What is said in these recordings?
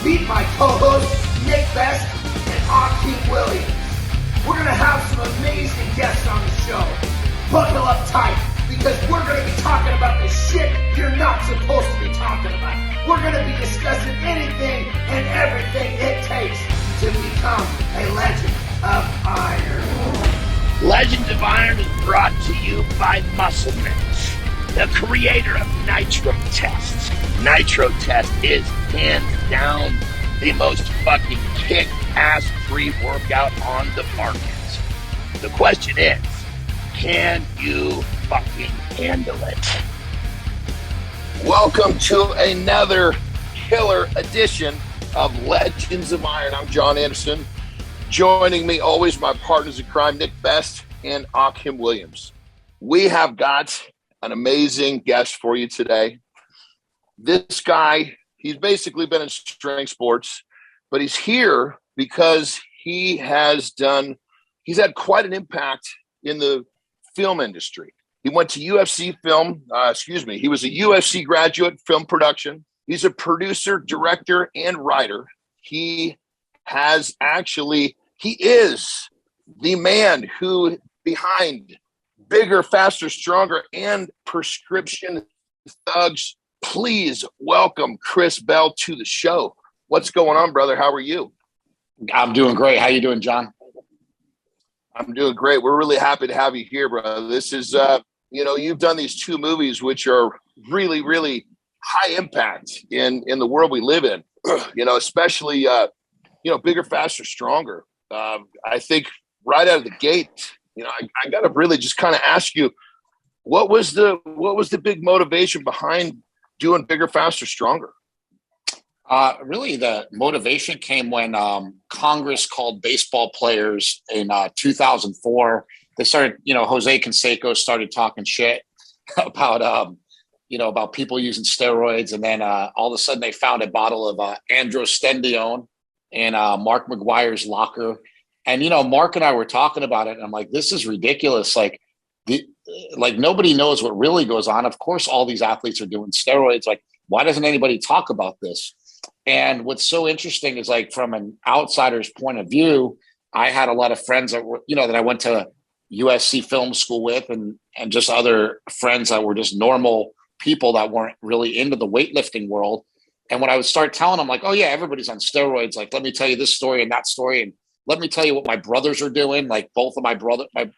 Meet my co-hosts, Nick Best and Akeem Williams. We're going to have some amazing guests on the show. Buckle up tight, because we're going to be talking about the shit you're not supposed to be talking about. We're going to be discussing anything and everything it takes to become a Legend of Iron. Legends of Iron is brought to you by Muscle Mensch, the creator of Nitro Test. Nitro Test is hands down the most fucking kick-ass pre-workout on the market. The question is, can you fucking handle it? Welcome to another killer edition of Legends of Iron. I'm John Anderson. Joining me always my partners in crime, Nick Best and Akeem Williams. We have got an amazing guest for you today. This guy, he's basically been in strength sports, but he's here because he's had quite an impact in the film industry. He went to UFC film, he was a UFC graduate, film production. He's a producer, director, and writer. He is the man who behind Bigger, Faster, Stronger, and Prescription Thugs. Please welcome Chris Bell to the show. What's going on, brother? How are you? I'm doing great. How you doing, John? I'm doing great. We're really happy to have you here, brother. This is, you've done these two movies, which are really, really high impact in the world we live in, especially, Bigger, Faster, Stronger. I think right out of the gate, I got to really just kind of ask you, what was the big motivation behind doing Bigger, Faster, Stronger? Really, the motivation came when Congress called baseball players in 2004. They started, Jose Canseco started talking shit about, about people using steroids. And then all of a sudden they found a bottle of androstenedione in Mark McGuire's locker. And, Mark and I were talking about it. And I'm like, this is ridiculous. Like nobody knows what really goes on. Of course, all these athletes are doing steroids. Like, why doesn't anybody talk about this? And what's so interesting is, like, from an outsider's point of view, I had a lot of friends that were, that I went to USC film school with, and just other friends that were just normal people that weren't really into the weightlifting world. And when I would start telling them, like, oh yeah, everybody's on steroids. Like, let me tell you this story and that story. And let me tell you what my brothers are doing. Like, both of my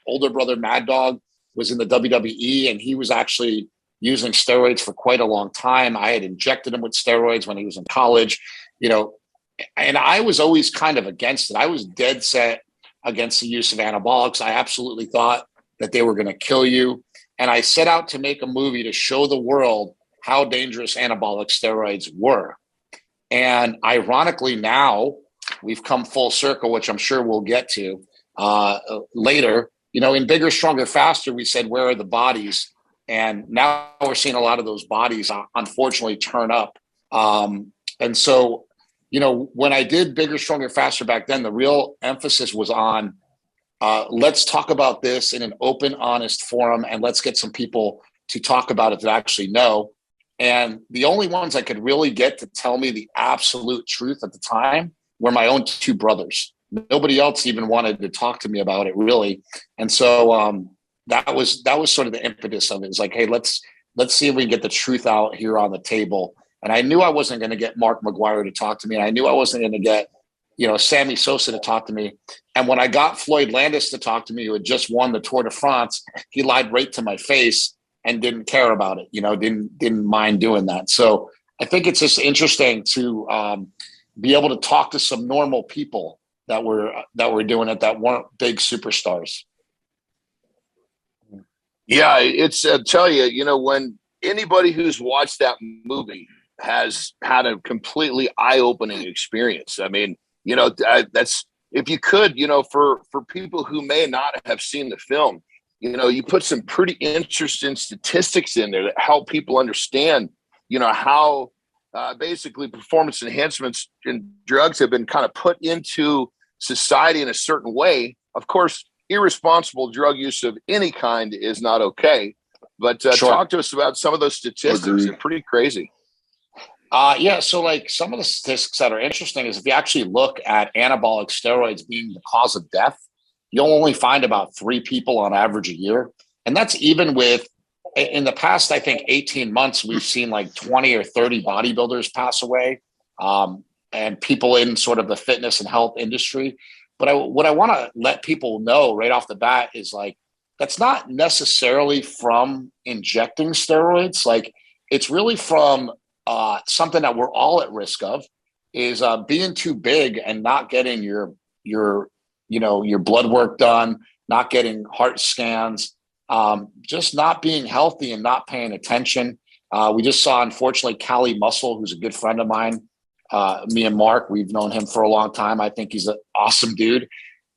older brother, Mad Dog, was in the WWE, and he was actually using steroids for quite a long time. I had injected him with steroids when he was in college, and I was always kind of against it. I was dead set against the use of anabolics. I absolutely thought that they were going to kill you. And I set out to make a movie to show the world how dangerous anabolic steroids were. And ironically, now we've come full circle, which I'm sure we'll get to later. In Bigger, Stronger, Faster, we said, where are the bodies? And now we're seeing a lot of those bodies, unfortunately, turn up. And so, when I did Bigger, Stronger, Faster back then, the real emphasis was on let's talk about this in an open, honest forum, and let's get some people to talk about it that actually know. And the only ones I could really get to tell me the absolute truth at the time were my own two brothers. Nobody else even wanted to talk to me about it, really. And so that was sort of the impetus of it. It's like, hey, let's see if we can get the truth out here on the table. And I knew I wasn't going to get Mark McGuire to talk to me. And I knew I wasn't going to get, Sammy Sosa to talk to me. And when I got Floyd Landis to talk to me, who had just won the Tour de France, he lied right to my face and didn't care about it, didn't mind doing that. So I think it's just interesting to be able to talk to some normal people that were doing it, that weren't big superstars. Yeah, it's I'll tell you, when anybody who's watched that movie has had a completely eye-opening experience. I mean, that's, if you could, for people who may not have seen the film, you put some pretty interesting statistics in there that help people understand, how basically performance enhancements and drugs have been kind of put into society in a certain way. Of course, irresponsible drug use of any kind is not okay. But Sure. Talk to us about some of those statistics. They're pretty crazy. Yeah. So like some of the statistics that are interesting is if you actually look at anabolic steroids being the cause of death, you'll only find about 3 people on average a year. And that's even with, in the past, I think 18 months, we've seen like 20 or 30 bodybuilders pass away, and people in sort of the fitness and health industry. But what I want to let people know right off the bat is like, that's not necessarily from injecting steroids. Like it's really from something that we're all at risk of is being too big and not getting your your blood work done, not getting heart scans, just not being healthy and not paying attention. We just saw, unfortunately, Cali Muscle, who's a good friend of mine. Me and Mark, we've known him for a long time. I think he's an awesome dude.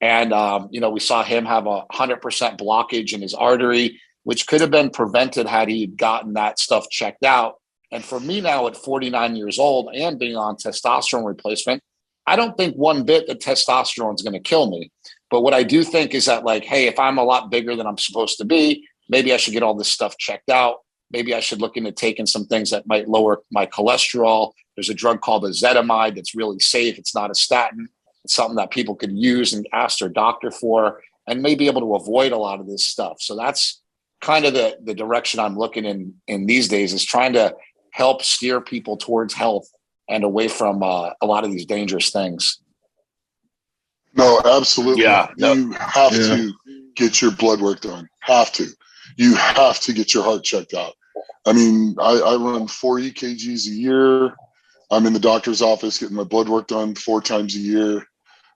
And, we saw him have 100% blockage in his artery, which could have been prevented had he gotten that stuff checked out. And for me now at 49 years old and being on testosterone replacement, I don't think one bit that testosterone is going to kill me. But what I do think is that, like, hey, if I'm a lot bigger than I'm supposed to be, maybe I should get all this stuff checked out. Maybe I should look into taking some things that might lower my cholesterol. There's a drug called ezetimibe that's really safe. It's not a statin. It's something that people could use and ask their doctor for and may be able to avoid a lot of this stuff. So that's kind of the direction I'm looking in these days, is trying to help steer people towards health and away from a lot of these dangerous things. No, absolutely. Yeah, no. You have to get your blood work done. Have to. You have to get your heart checked out. I mean, I run 4 EKGs a year. I'm in the doctor's office getting my blood work done 4 times a year.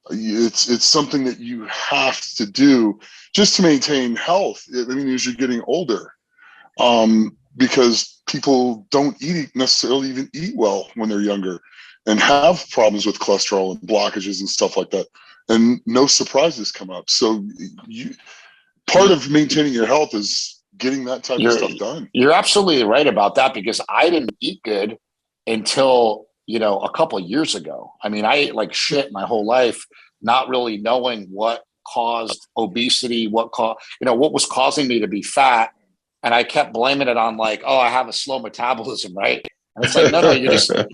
It's something that you have to do just to maintain health. I mean, as you're getting older, because people don't necessarily even eat well when they're younger and have problems with cholesterol and blockages and stuff like that. And no surprises come up. So part of maintaining your health is getting that type of stuff done. You're absolutely right about that, because I didn't eat good until, a couple of years ago. I mean, I ate like shit my whole life, not really knowing what caused obesity, what was causing me to be fat. And I kept blaming it on like, oh, I have a slow metabolism, right? And it's like, no, you just, you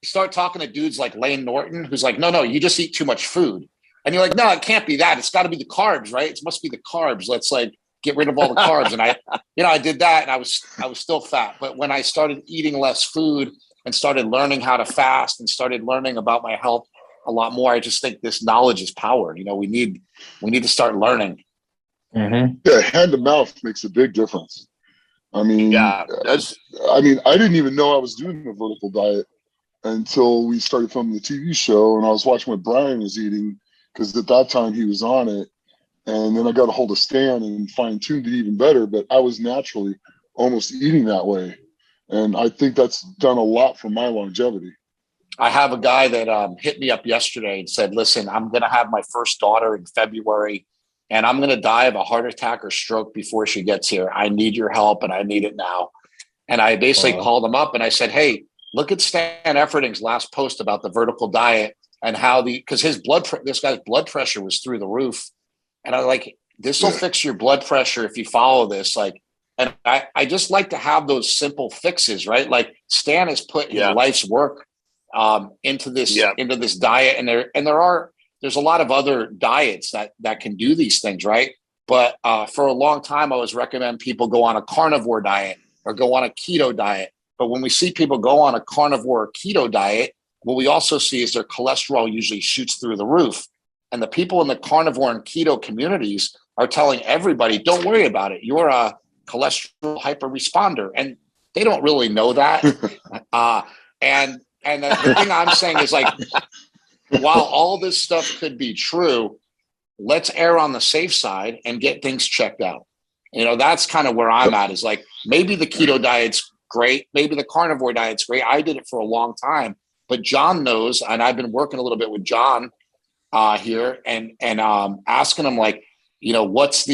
start talking to dudes like Lane Norton, who's like, no, you just eat too much food. And you're like, no, it can't be that. It's got to be the carbs, right? It must be the carbs. Let's like get rid of all the carbs. And I did that, and I was still fat. But when I started eating less food and started learning how to fast and started learning about my health a lot more, I just think this knowledge is power. We need to start learning. Mm-hmm. Yeah, hand to mouth makes a big difference. I mean, I didn't even know I was doing a vertical diet until we started filming the TV show, and I was watching what Brian was eating, because at that time he was on it. And then I got a hold of Stan and fine-tuned it even better, but I was naturally almost eating that way. And I think that's done a lot for my longevity. I have a guy that hit me up yesterday and said, listen, I'm going to have my first daughter in February, and I'm going to die of a heart attack or stroke before she gets here. I need your help, and I need it now. And I basically called him up and I said, hey, look at Stan Efferding's last post about the vertical diet and how because this guy's blood pressure was through the roof. And I was like, this will fix your blood pressure if you follow this. Like, and I just like to have those simple fixes, right? Like Stan has put his life's work into this diet, and there's a lot of other diets that can do these things, right? But for a long time, I always recommend people go on a carnivore diet or go on a keto diet. But when we see people go on a carnivore or keto diet, what we also see is their cholesterol usually shoots through the roof. And the people in the carnivore and keto communities are telling everybody, don't worry about it. You're a cholesterol hyperresponder. And they don't really know that. And the thing I'm saying is, like, while all this stuff could be true, let's err on the safe side and get things checked out. That's kind of where I'm at, is like, maybe the keto diet's great. Maybe the carnivore diet's great. I did it for a long time, but John knows, and I've been working a little bit with John here and asking him, like, what's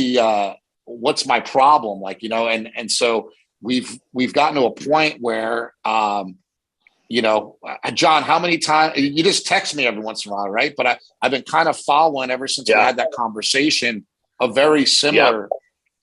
my problem? Like, and so we've gotten to a point where, John, how many times you just text me every once in a while, right? But I've been kind of following ever since we had that conversation, a very similar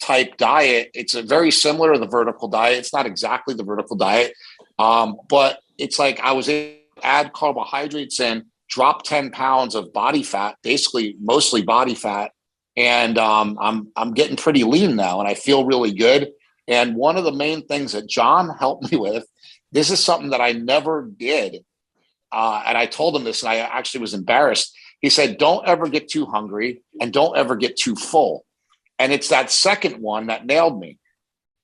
type diet. It's a very similar to the vertical diet. It's not exactly the vertical diet. But it's like I was able to add carbohydrates in, drop 10 pounds of body fat, basically mostly body fat. And I'm getting pretty lean now, and I feel really good. And one of the main things that John helped me with, this is something that I never did. And I told him this, and I actually was embarrassed. He said, don't ever get too hungry and don't ever get too full. And it's that second one that nailed me.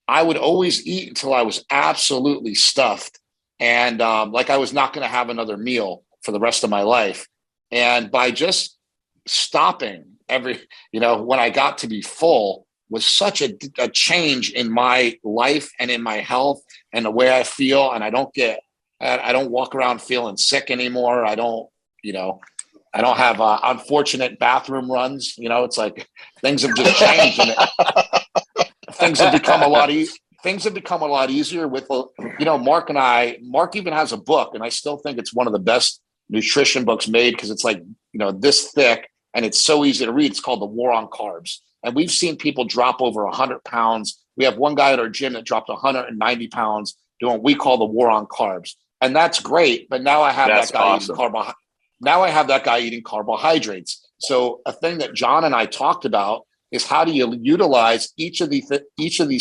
I would always eat until I was absolutely stuffed, and like I was not going to have another meal for the rest of my life. And by just stopping when I got to be full, was such a change in my life and in my health and the way I feel. And I don't walk around feeling sick anymore. I don't have unfortunate bathroom runs. It's like things have just changed, and things have become a lot easier with, Mark even has a book, and I still think it's one of the best nutrition books made, because it's like, this thick and it's so easy to read. It's called The War on Carbs. And we've seen people drop over 100 pounds. We have one guy at our gym that dropped 190 pounds doing what we call the War on Carbs. And that's great. But now I have that guy eating Now I have that guy eating carbohydrates. So a thing that John and I talked about is, how do you utilize each of these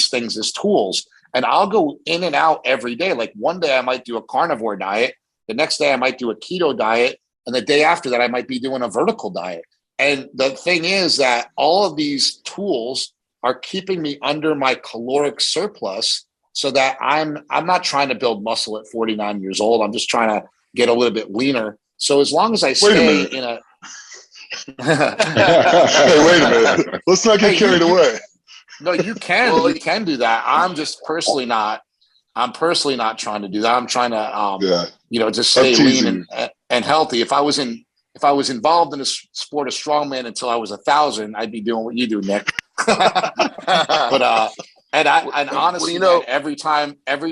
things as tools? And I'll go in and out every day. Like one day I might do a carnivore diet. The next day I might do a keto diet. And the day after that, I might be doing a vertical diet. And the thing is that all of these tools are keeping me under my caloric surplus, so that I'm not trying to build muscle at 49 years old. I'm just trying to get a little bit leaner. So as long as I stay in a hey, wait a minute. Let's not get carried away. No, you can do that. I'm personally not trying to do that. I'm trying to just stay lean and healthy. If I was involved in the sport of strongman until I was 1,000, I'd be doing what you do, Nick. But honestly, man, every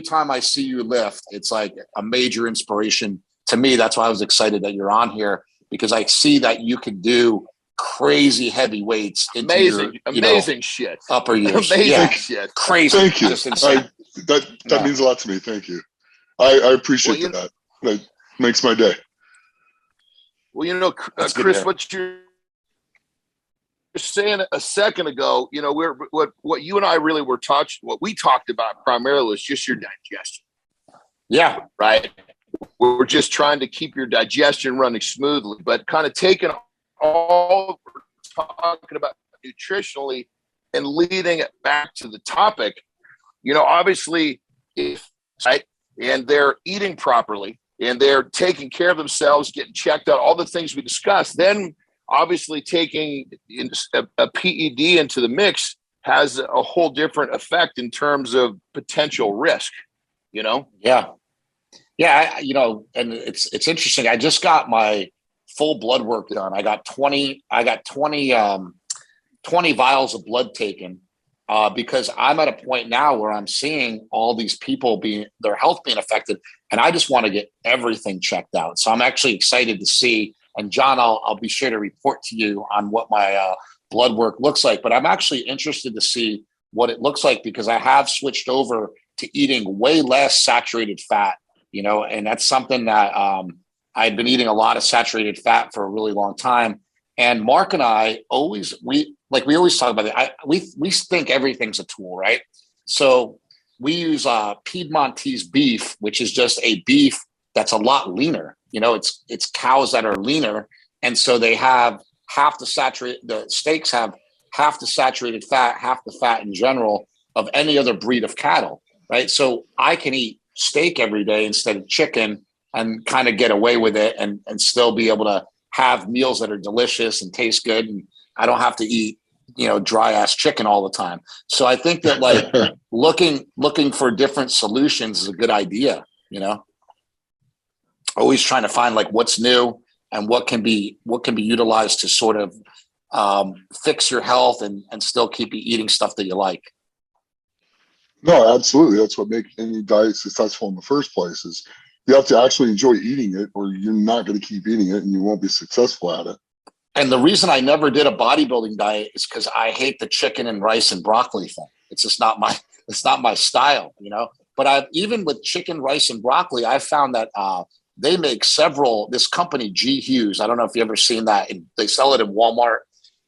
time I see you lift, it's like a major inspiration to me. That's why I was excited that you're on here, because I see that you can do crazy heavy weights into amazing shit. Upper years. Amazing shit. Crazy. Thank you. Just insane. That means a lot to me. Thank you. I appreciate that. That makes my day. Well, Chris, what you're saying a second ago, what you and I really were what we talked about primarily was just your digestion. Yeah. Right. We're just trying to keep your digestion running smoothly, but kind of taking all we're talking about nutritionally and leading it back to the topic. Obviously, and they're eating properly and they're taking care of themselves, getting checked out, all the things we discussed, then obviously taking a PED into the mix has a whole different effect in terms of potential risk, Yeah. And it's interesting. I just got my full blood work done. I got 20 vials of blood taken, because I'm at a point now where I'm seeing all these people their health being affected, and I just want to get everything checked out. So I'm actually excited to see, and John, I'll be sure to report to you on what my blood work looks like, but I'm actually interested to see what it looks like, because I have switched over to eating way less saturated fat, and that's something that I'd been eating a lot of saturated fat for a really long time. And Mark and I we always talk about it. We think everything's a tool, right? So we use Piedmontese beef, which is just a beef that's a lot leaner. It's cows that are leaner, and so they have the steaks have half the saturated fat, half the fat in general of any other breed of cattle, right? So I can eat steak every day instead of chicken and kind of get away with it and still be able to have meals that are delicious and taste good. And I don't have to eat, dry ass chicken all the time. So I think that looking for different solutions is a good idea, always trying to find what's new and what can be utilized to sort of fix your health and still keep you eating stuff that you like. No, absolutely. That's what makes any diet successful in the first place, is you have to actually enjoy eating it, or you're not going to keep eating it and you won't be successful at it. And the reason I never did a bodybuilding diet is because I hate the chicken and rice and broccoli thing. It's just not my style, But even with chicken, rice, and broccoli, I found that they make this company, G. Hughes. I don't know if you've ever seen that. They sell it in Walmart.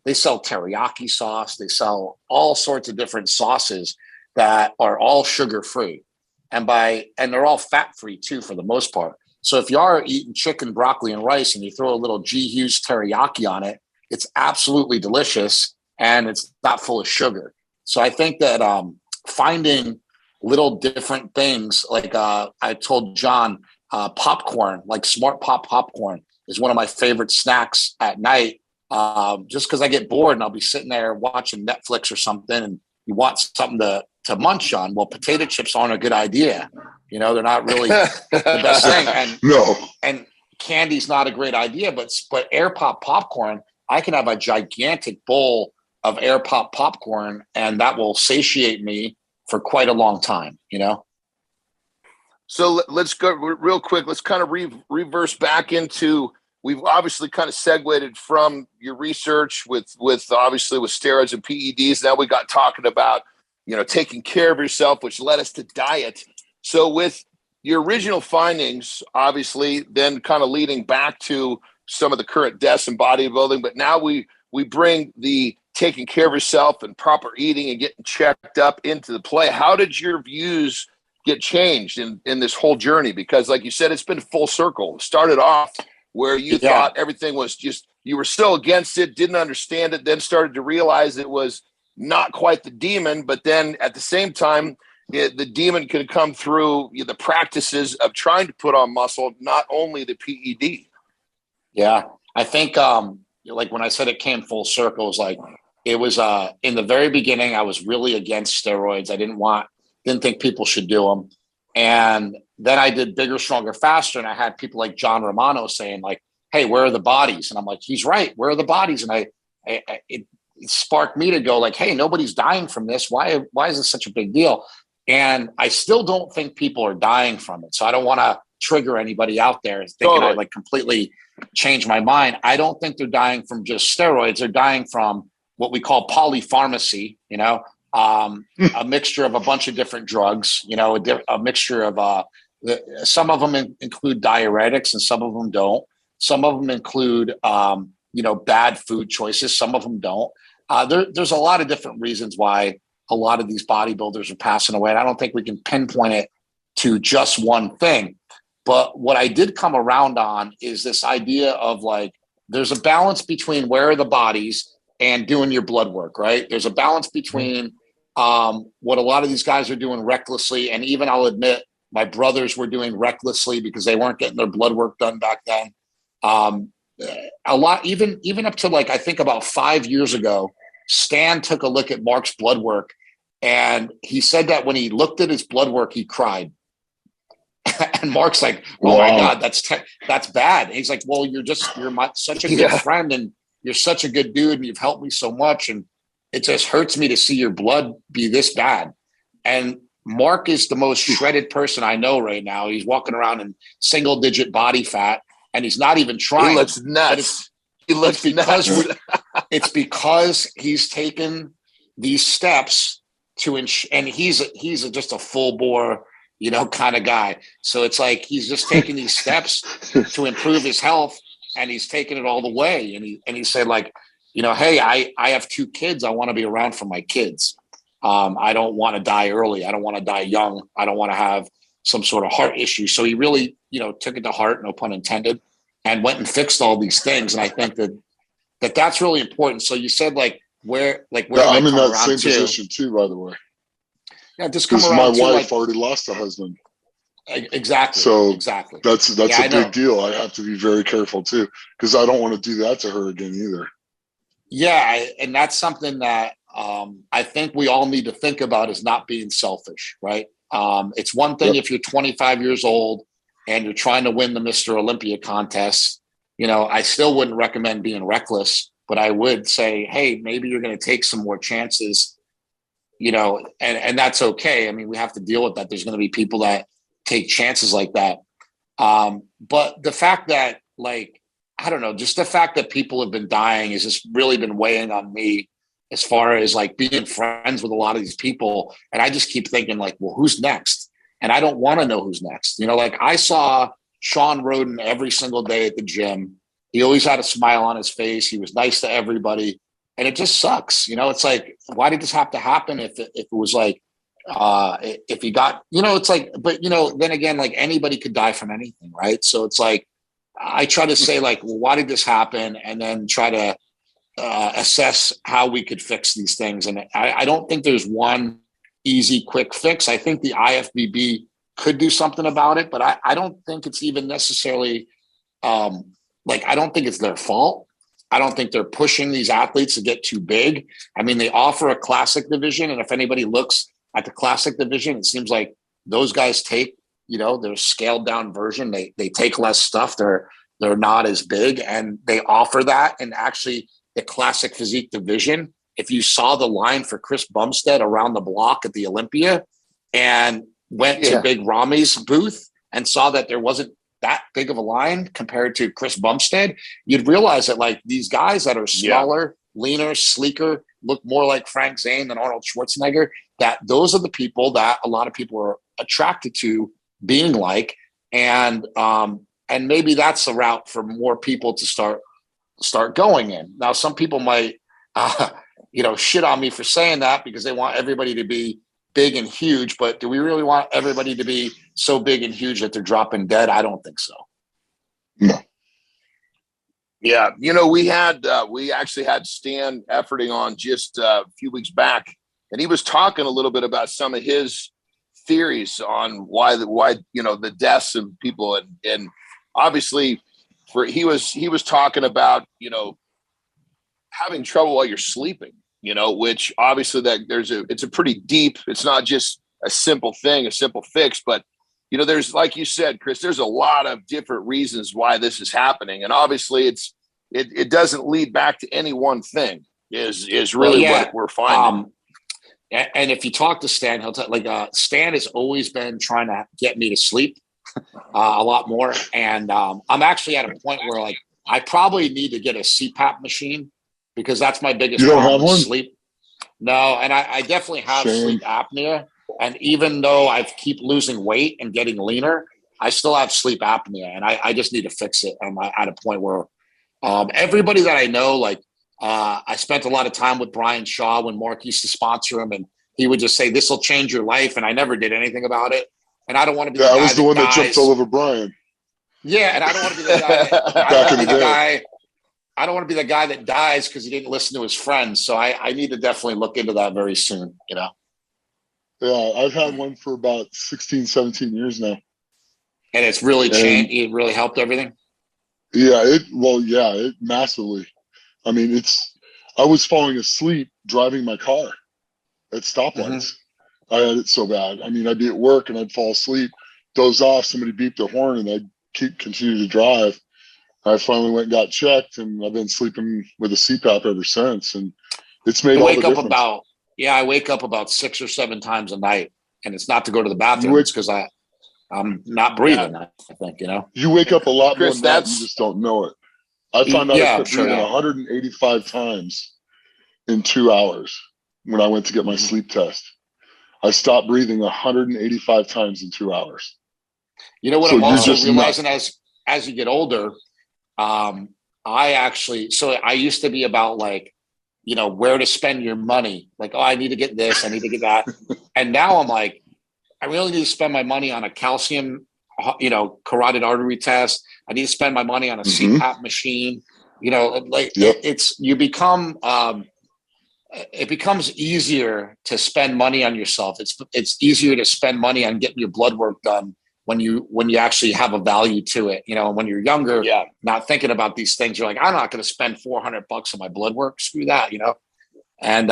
They sell teriyaki sauce. They sell all sorts of different sauces that are all sugar-free. And they're all fat-free too, for the most part. So if you are eating chicken, broccoli, and rice, and you throw a little G. Hughes teriyaki on it, it's absolutely delicious, and it's not full of sugar. So I think that finding little different things, like I told John, popcorn, like Smart Pop popcorn, is one of my favorite snacks at night. Just because I get bored and I'll be sitting there watching Netflix or something, and you want something to munch on. Well, potato chips aren't a good idea. They're not really the best thing. And candy's not a great idea, but air pop popcorn, I can have a gigantic bowl of air pop popcorn, and that will satiate me for quite a long time, So let's go real quick. Let's kind of reverse back into, we've obviously kind of segued from your research with obviously with steroids and PEDs. Now we got talking about, taking care of yourself, which led us to diet. So with your original findings, obviously, then kind of leading back to some of the current deaths in bodybuilding, but now we bring the taking care of yourself and proper eating and getting checked up into the play. How did your views get changed in this whole journey? Because like you said, it's been full circle. It started off where you thought everything was just, you were still against it, didn't understand it, then started to realize it was not quite the demon, but then at the same time, the demon could come through the practices of trying to put on muscle, not only the PED. Yeah. I think like when I said it came full circle, it was in the very beginning, I was really against steroids. I didn't think people should do them. And then I did Bigger, Stronger, Faster. And I had people like John Romano saying like, hey, where are the bodies? And I'm like, he's right. Where are the bodies? And it sparked me to go like, hey, nobody's dying from this. Why is this such a big deal? And I still don't think people are dying from it. So I don't want to trigger anybody out there thinking I like completely changed my mind. I don't think they're dying from just steroids. They're dying from what we call polypharmacy, a mixture of a bunch of different drugs, a mixture of some of them include diuretics and some of them don't. Some of them include, bad food choices. Some of them don't. There's a lot of different reasons why a lot of these bodybuilders are passing away. And I don't think we can pinpoint it to just one thing. But what I did come around on is this idea of like, there's a balance between where are the bodies and doing your blood work, right? There's a balance between what a lot of these guys are doing recklessly. And even I'll admit my brothers were doing recklessly because they weren't getting their blood work done back then. A lot, even up to like, I think about 5 years ago, Stan took a look at Mark's blood work and he said that when he looked at his blood work, he cried. And Mark's like, oh my God, that's bad. And he's like, well, you're such a good friend and you're such a good dude and you've helped me so much. And it just hurts me to see your blood be this bad. And Mark is the most shredded person I know right now. He's walking around in single digit body fat and he's not even trying. He looks nuts. It's because he's taken these steps and he's just a full bore, kind of guy. So it's like, he's just taking these steps to improve his health and he's taking it all the way. And he said like, hey, I have 2 kids. I want to be around for my kids. I don't want to die early. I don't want to die young. I don't want to have some sort of heart issue. So he really, took it to heart, no pun intended, and went and fixed all these things. And I think that's really important. So you said where I'm in that same position too, by the way. Yeah, just come because around. My wife already lost a husband. Exactly. So exactly. That's a big deal. I have to be very careful too, because I don't want to do that to her again either. Yeah, and that's something that I think we all need to think about, is not being selfish, right? It's one thing if you're 25 years old and you're trying to win the Mr. Olympia contest. I still wouldn't recommend being reckless, but I would say, hey, maybe you're going to take some more chances, and that's okay. I mean, we have to deal with that. There's going to be people that take chances like that. But the fact that, I don't know, just the fact that people have been dying has just really been weighing on me as far as being friends with a lot of these people. And I just keep thinking well, who's next? and I don't want to know who's next. You know, like I saw Sean Roden every single day at the gym. He always had a smile on his face. He was nice to everybody. And it just sucks. You know, it's like, why did this have to happen if it was like, if he got, you know, it's like, but, you know, then again, like anybody could die from anything, right? So it's like, I try to say like, well, why did this happen? And then try to assess how we could fix these things. And I don't think there's one easy, quick fix. I think the IFBB could do something about it, but I don't think it's even necessarily, like, I don't think it's their fault. I don't think they're pushing these athletes to get too big. I mean, they offer a classic division. And if anybody looks at the classic division, it seems like those guys take, you know, their scaled down version. They take less stuff. They're not as big, and they offer that. And actually the classic physique division, if you saw the line for Chris Bumstead around the block at the Olympia and went to Big Rami's booth and saw that there wasn't that big of a line compared to Chris Bumstead, you'd realize that like these guys that are smaller, leaner, sleeker, look more like Frank Zane than Arnold Schwarzenegger, that those are the people that a lot of people are attracted to being like. And maybe that's a route for more people to start going in. Now, some people might, you know, shit on me for saying that because they want everybody to be big and huge, but do we really want everybody to be so big and huge that they're dropping dead? I don't think so. No. Yeah. You know, we actually had Stan Efforting on just a few weeks back, and he was talking a little bit about some of his theories on why, you know, the deaths of people. And obviously he was talking about, you know, having trouble while you're sleeping, you know, which obviously that it's a pretty deep, it's not just a simple thing, a simple fix, but, you know, there's, like you said, Chris, there's a lot of different reasons why this is happening. And obviously it doesn't lead back to any one thing is really what we're finding. And if you talk to Stan, he'll tell, like, Stan has always been trying to get me to sleep a lot more. And I'm actually at a point where like, I probably need to get a CPAP machine, because that's my biggest problem. Sleep. No, and I definitely have sleep apnea. And even though I keep losing weight and getting leaner, I still have sleep apnea, and I just need to fix it. I'm at a point where everybody that I know, like I spent a lot of time with Brian Shaw when Mark used to sponsor him, and he would just say, "This will change your life," and I never did anything about it. And I don't want to be. Yeah, I was the one that jumped all over Brian. Yeah, and I don't want to be the guy. Back in the day. I don't want to be the guy that dies because he didn't listen to his friends. So I need to definitely look into that very soon, you know? Yeah, I've had one for about 16, 17 years now. And it's really changed. It really helped everything? Yeah, it massively. I mean, I was falling asleep driving my car at stoplights. Mm-hmm. I had it so bad. I mean, I'd be at work and I'd fall asleep, doze off, somebody beeped their horn, and I'd continue to drive. I finally went and got checked, and I've been sleeping with a CPAP ever since. And it's made all the difference. I wake up about 6 or 7 times a night, and it's not to go to the bathroom. It's because I'm not breathing. I think, you know. You wake up a lot more than that. You just don't know it. I found out I quit breathing 185 times in 2 hours when I went to get my sleep test. I stopped breathing 185 times in 2 hours. You know what I'm also realizing as you get older, I used to be about like, you know, where to spend your money. Like, oh, I need to get this, I need to get that. And now I'm like, I really need to spend my money on a calcium, you know, carotid artery test. I need to spend my money on a CPAP machine. You know, like it becomes easier to spend money on yourself. It's easier to spend money on getting your blood work done when you actually have a value to it, you know. And when you're younger, not thinking about these things, you're like, I'm not going to spend $400 on my blood work. Screw that, you know. And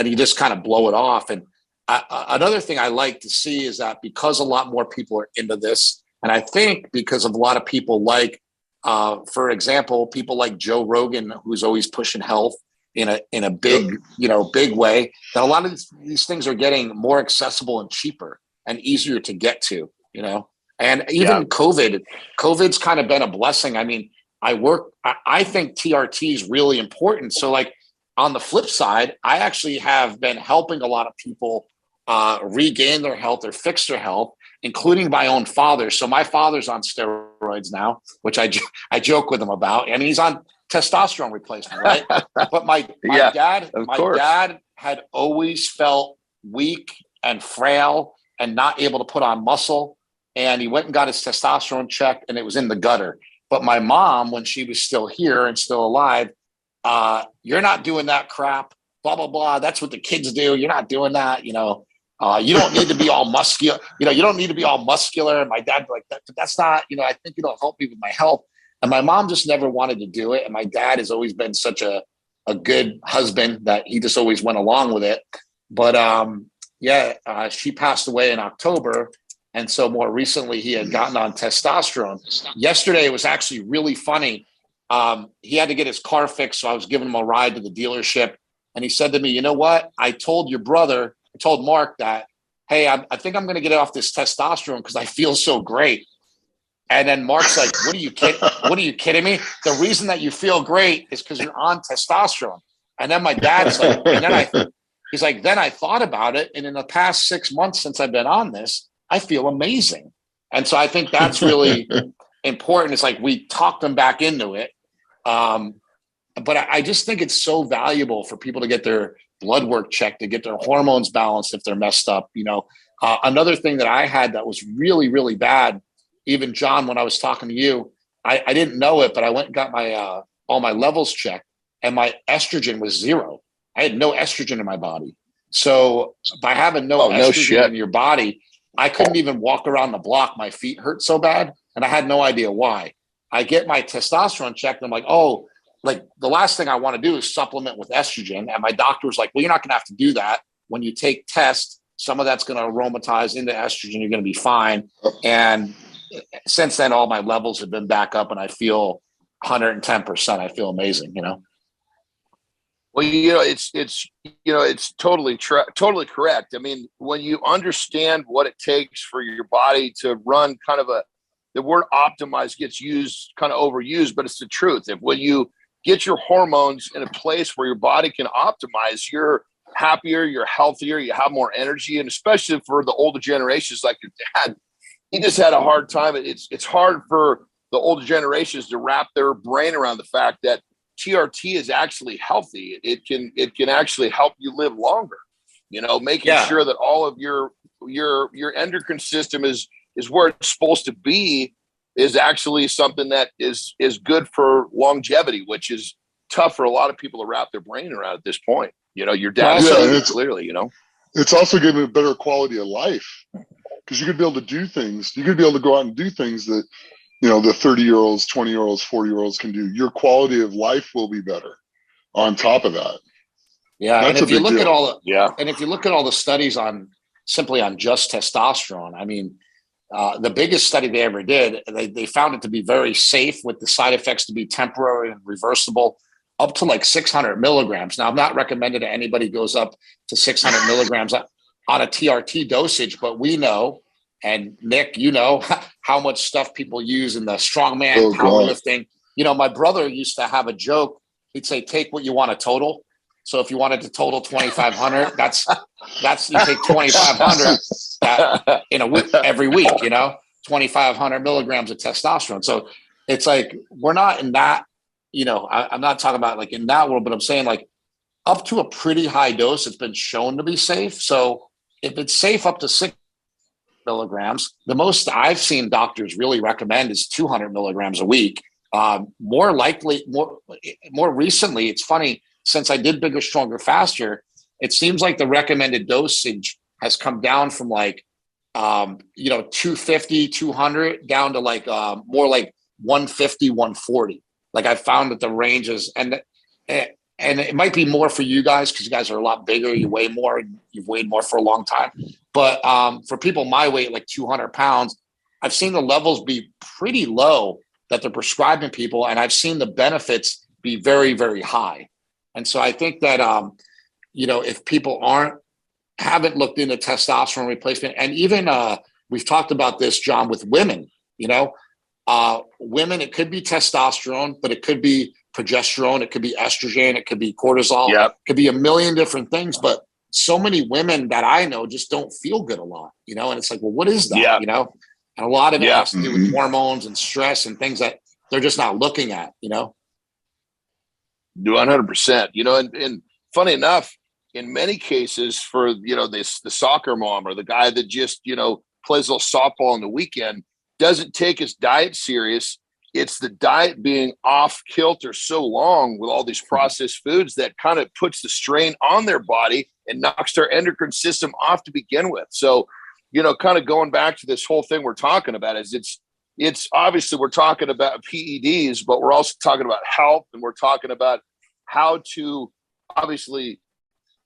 you just kind of blow it off. And another thing I like to see is that because a lot more people are into this, and I think because of a lot of people like, for example, people like Joe Rogan, who's always pushing health in a big, you know, big way, that a lot of these things are getting more accessible and cheaper and easier to get to. You know, and even COVID's kind of been a blessing. I mean, I think TRT is really important. So like on the flip side, I actually have been helping a lot of people regain their health or fix their health, including my own father. So my father's on steroids now, which I joke with him about. I mean, he's on testosterone replacement, right? But my dad had always felt weak and frail and not able to put on muscle. And he went and got his testosterone checked, and it was in the gutter. But my mom, when she was still here and still alive, you're not doing that crap, blah, blah, blah. That's what the kids do. You're not doing that, you know. You don't need to be all muscular. You know, you don't need to be all muscular. And my dad like that. That's not, you know, I think it'll help me with my health. And my mom just never wanted to do it. And my dad has always been such a good husband that he just always went along with it. But she passed away in October. And so more recently, he had gotten on testosterone. Yesterday, it was actually really funny. He had to get his car fixed. So I was giving him a ride to the dealership. And he said to me, you know what? I told Mark that, hey, I think I'm going to get off this testosterone because I feel so great. And then Mark's like, what are you kidding me? The reason that you feel great is because you're on testosterone. And then my dad's like, he's like, then I thought about it. And in the past 6 months since I've been on this, I feel amazing. And so I think that's really important. It's like we talked them back into it. But I just think it's so valuable for people to get their blood work checked, to get their hormones balanced if they're messed up. You know, another thing that I had that was really, really bad, even John, when I was talking to you, I didn't know it, but I went and got my all my levels checked, and my estrogen was 0. I had no estrogen in my body. So by having no estrogen in your body, I couldn't even walk around the block. My feet hurt so bad, and I had no idea why. I get my testosterone checked, and I'm like, oh, like the last thing I want to do is supplement with estrogen. And my doctor was like, well, you're not going to have to do that. When you take test, some of that's going to aromatize into estrogen. You're going to be fine. And since then, all my levels have been back up, and I feel 110%. I feel amazing, you know? Well, you know, it's totally correct. I mean, when you understand what it takes for your body to run kind of the word optimize gets used kind of overused, but it's the truth. When you get your hormones in a place where your body can optimize, you're happier, you're healthier, you have more energy. And especially for the older generations like your dad, he just had a hard time. It's hard for the older generations to wrap their brain around the fact that TRT is actually healthy. It can actually help you live longer, you know, making sure that all of your endocrine system is where it's supposed to be is actually something that is good for longevity, which is tough for a lot of people to wrap their brain around at this point. You know, your dad said it clearly, you know. It's also giving a better quality of life because you could be able to do things. You could be able to go out and do things that, you know, the 30-year-olds, 20-year-olds, 40-year-olds can do. Your quality of life will be better on top of that. Yeah. And if you look at all the studies on just testosterone, I mean, the biggest study they ever did, they found it to be very safe with the side effects to be temporary and reversible up to like 600 milligrams. Now, I'm not recommending that anybody goes up to 600 milligrams on a TRT dosage, but we know, and Nick, you know how much stuff people use in the strongman powerlifting. You know, my brother used to have a joke. He'd say, take what you want to total. So if you wanted to total 2,500, that's you take 2,500 in a week, every week, you know, 2,500 milligrams of testosterone. So it's like, we're not in that, you know, I'm not talking about like in that world, but I'm saying like up to a pretty high dose, it's been shown to be safe. So if it's safe up to 6 milligrams, the most I've seen doctors really recommend is 200 milligrams a week. More recently, it's funny, since I did Bigger, Stronger, Faster, it seems like the recommended dosage has come down from like, 250, 200 down to like more like 150, 140. Like I found that the ranges, and it might be more for you guys because you guys are a lot bigger, you weigh more, you've weighed more for a long time. But for people my weight, like 200 pounds, I've seen the levels be pretty low that they're prescribing people, and I've seen the benefits be very, very high. And so I think that, if people haven't looked into testosterone replacement, and even we've talked about this, John, with women, women, it could be testosterone, but it could be progesterone, it could be estrogen, it could be cortisol, it could be a million different things. But so many women that I know just don't feel good a lot, you know? And it's like, well, what is that? Yeah. You know? And a lot of it has to do with Mhm. hormones and stress and things that they're just not looking at, you know? 100%. You know, and funny enough, in many cases for, you know, the soccer mom or the guy that just, you know, plays a little softball on the weekend, doesn't take his diet serious. It's the diet being off kilter so long with all these processed foods that kind of puts the strain on their body and knocks their endocrine system off to begin with. So, you know, kind of going back to this whole thing we're talking about is it's obviously we're talking about PEDs, but we're also talking about health, and we're talking about how to obviously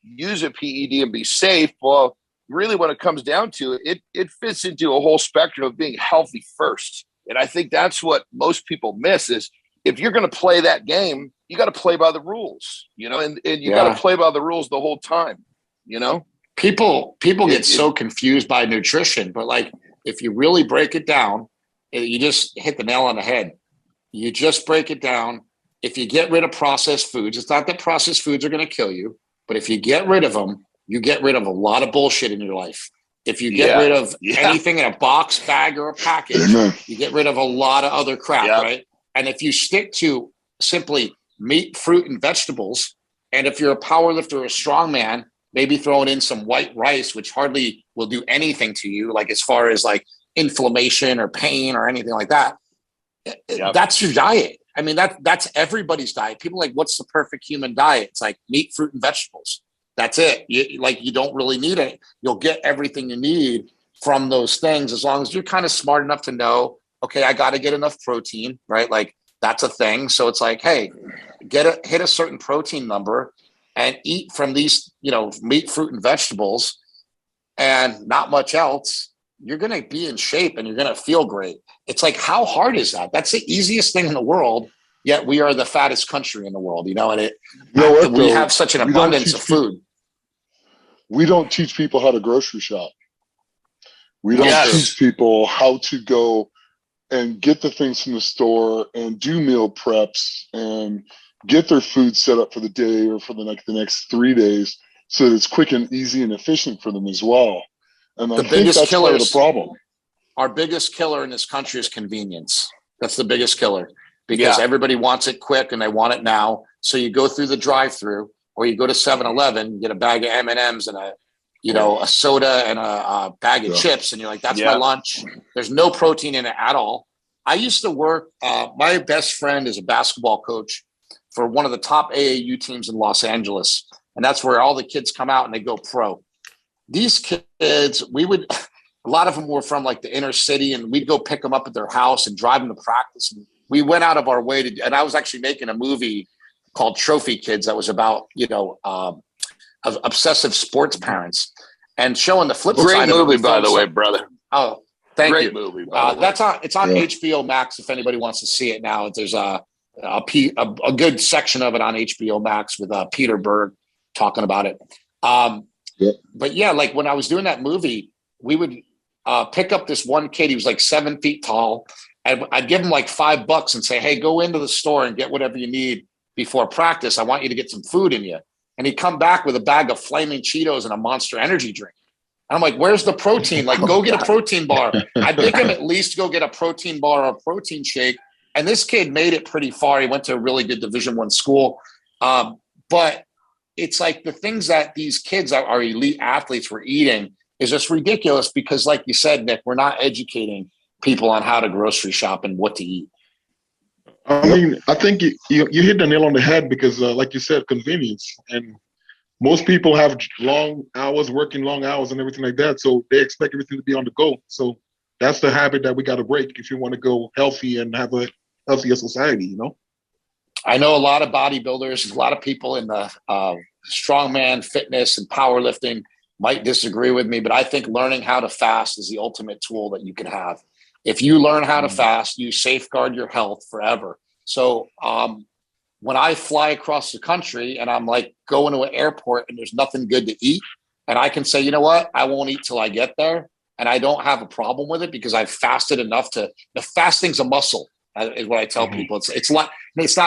use a PED and be safe. Well, really when it comes down to it, it fits into a whole spectrum of being healthy first. And I think that's what most people miss is if you're going to play that game, you got to play by the rules, you know, and you got to play by the rules the whole time, you know? People get so confused by nutrition, but like, if you really break it down, you just hit the nail on the head. You just break it down. If you get rid of processed foods, it's not that processed foods are going to kill you, but if you get rid of them, you get rid of a lot of bullshit in your life. If you get rid of anything in a box, bag, or a package, you get rid of a lot of other crap, right? And if you stick to simply meat, fruit, and vegetables, and if you're a power lifter or a strongman, maybe throwing in some white rice, which hardly will do anything to you, like as far as like inflammation or pain or anything like that, that's your diet. I mean, that's everybody's diet. People are like, what's the perfect human diet? It's like meat, fruit, and vegetables. That's it. You don't really need it. You'll get everything you need from those things as long as you're kind of smart enough to know, okay, I got to get enough protein, right? Like that's a thing. So it's like, hey, hit a certain protein number and eat from these, you know, meat, fruit, and vegetables and not much else. You're going to be in shape and you're going to feel great. It's like, how hard is that? That's the easiest thing in the world. Yet we are the fattest country in the world, you know, and we have such an abundance of food. We don't teach people how to grocery shop. We don't teach people how to go and get the things from the store and do meal preps and get their food set up for the day or for the next 3 days so that it's quick and easy and efficient for them as well. And I think that's part of the problem. Our biggest killer in this country is convenience. That's the biggest killer because everybody wants it quick and they want it now. So you go through the drive-through or you go to 7-Eleven, get a bag of M&Ms and a soda and a bag of chips. And you're like, that's my lunch. There's no protein in it at all. I used to work, my best friend is a basketball coach for one of the top AAU teams in Los Angeles. And that's where all the kids come out and they go pro. These kids, a lot of them were from like the inner city and we'd go pick them up at their house and drive them to practice. And we went out of our way and I was actually making a movie called Trophy Kids that was about, you know, obsessive sports parents and showing the flip side. Great movie, by the way, brother. Oh, thank you. Great movie. It's on HBO Max if anybody wants to see it now. There's a good section of it on HBO Max with Peter Berg talking about it. But yeah, like when I was doing that movie, we would pick up this one kid. He was like 7 feet tall. I'd give him like $5 and say, hey, go into the store and get whatever you need before practice. I want you to get some food in you. And he'd come back with a bag of Flaming Cheetos and a Monster Energy drink. And I'm like, where's the protein? Like, go get a protein bar. I'd make him at least go get a protein bar or a protein shake. And this kid made it pretty far. He went to a really good Division I school. But it's like the things that these kids are elite athletes were eating is just ridiculous because like you said, Nick, we're not educating people on how to grocery shop and what to eat. I mean, I think you hit the nail on the head because like you said, convenience. And most people have long hours, working long hours and everything like that. So they expect everything to be on the go. So that's the habit that we got to break if you want to go healthy and have a healthier society, you know? I know a lot of bodybuilders, a lot of people in the strongman fitness and powerlifting might disagree with me, but I think learning how to fast is the ultimate tool that you can have. If you learn how to fast, you safeguard your health forever. So when I fly across the country and I'm like going to an airport and there's nothing good to eat, and I can say, you know what, I won't eat till I get there. And I don't have a problem with it because I've fasted enough the fasting's a muscle is what I tell people. It's not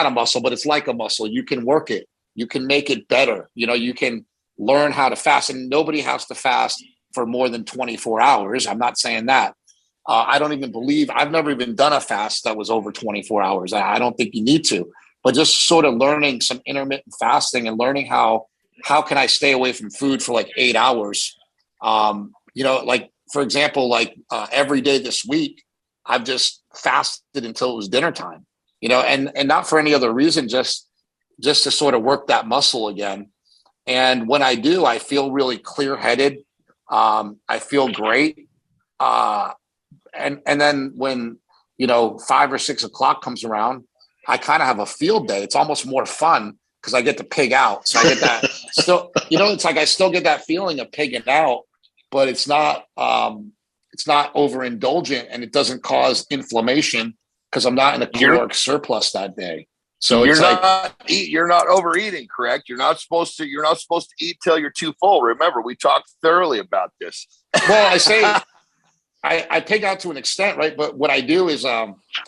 a muscle, but it's like a muscle. You can work it. You can make it better. You know, you can learn how to fast. And nobody has to fast for more than 24 hours. I'm not saying that. I don't even believe, I've never even done a fast that was over 24 hours. I don't think you need to, but just sort of learning some intermittent fasting and learning how can I stay away from food for like 8 hours? Like, for example, like every day this week, I've just fasted until it was dinner time, and not for any other reason, just to sort of work that muscle again. And when I do, I feel really clear-headed. I feel great. And then when, 5 or 6 o'clock comes around, I kind of have a field day. It's almost more fun because I get to pig out. So I get that still, it's like I still get that feeling of pigging out, but it's not overindulgent, and it doesn't cause inflammation because I'm not in a caloric surplus that day. So you're not overeating, correct? You're not supposed to eat till you're too full. Remember, we talked thoroughly about this. Well, I say I pig out to an extent, right? But what I do is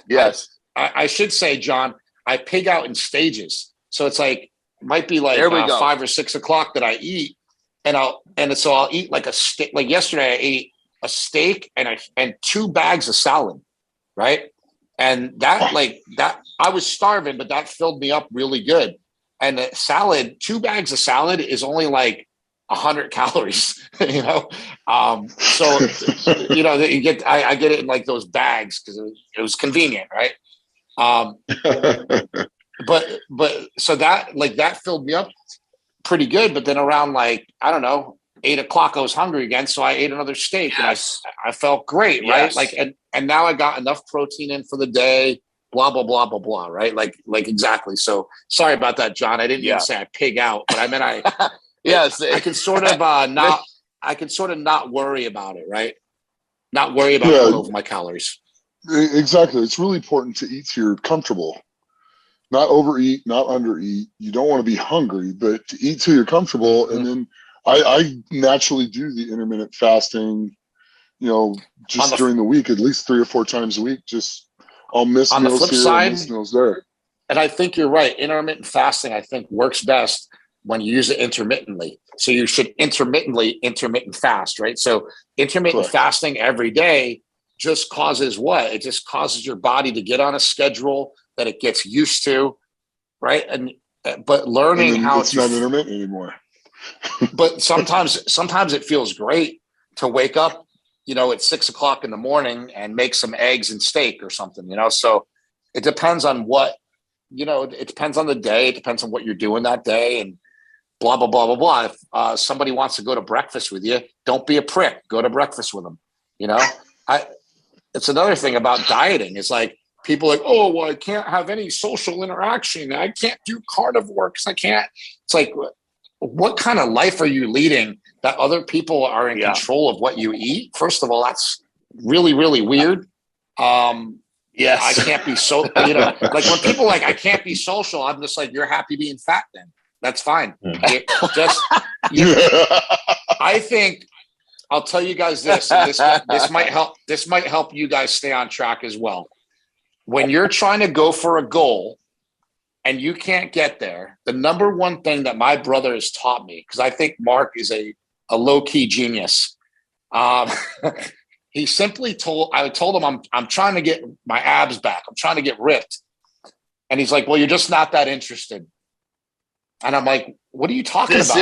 yes. I should say, John, I pig out in stages. So it's like it might be like 5 or 6 o'clock that I eat, so I'll eat like a steak. Like yesterday, I ate a steak and 2 bags of salad, right? And that I was starving, but that filled me up really good. And the salad, 2 bags of salad is only like 100 calories, So, you get, I get it in like those bags because it was convenient. Right. But so that filled me up pretty good. But then around 8 o'clock, I was hungry again. So I ate another steak and I felt great. Right. Yes. And now I got enough protein in for the day, blah, blah, blah, blah, blah. Right. Like exactly. So sorry about that, John. I didn't even say I pig out, but I meant yes, I can sort of not worry about it, right? Not worry about going over my calories. Exactly. It's really important to eat till you're comfortable. Not overeat, not undereat. You don't want to be hungry, but to eat till you're comfortable. Mm-hmm. And then I naturally do the intermittent fasting, just during the week, at least 3 or 4 times a week. Just I'll miss on meals the flip here, side, I'll miss meals there. And I think you're right. Intermittent fasting, I think, works best when you use it intermittently. So you should intermittent fast, right? So intermittent fasting every day just causes what? It just causes your body to get on a schedule that it gets used to, right? But learning how it's not intermittent anymore. But sometimes it feels great to wake up, at 6 o'clock in the morning and make some eggs and steak or something, So it depends on what, it depends on the day. It depends on what you're doing that day and blah, blah, blah, blah, blah. If somebody wants to go to breakfast with you, don't be a prick. Go to breakfast with them. It's another thing about dieting. It's like people are like, oh, well, I can't have any social interaction. I can't do carnivore because I can't. It's like, what kind of life are you leading that other people are in control of what you eat? First of all, that's really, really weird. Yes. I can't be like when people are like, I can't be social, I'm just like, you're happy being fat then. That's fine. I think I'll tell you guys this, and this might help you guys stay on track as well. When you're trying to go for a goal and you can't get there, the number one thing that my brother has taught me, because I think Mark is a low-key genius. He simply I told him I'm trying to get my abs back. I'm trying to get ripped. And he's like, well, you're just not that interested. And I'm like, what are you talking about?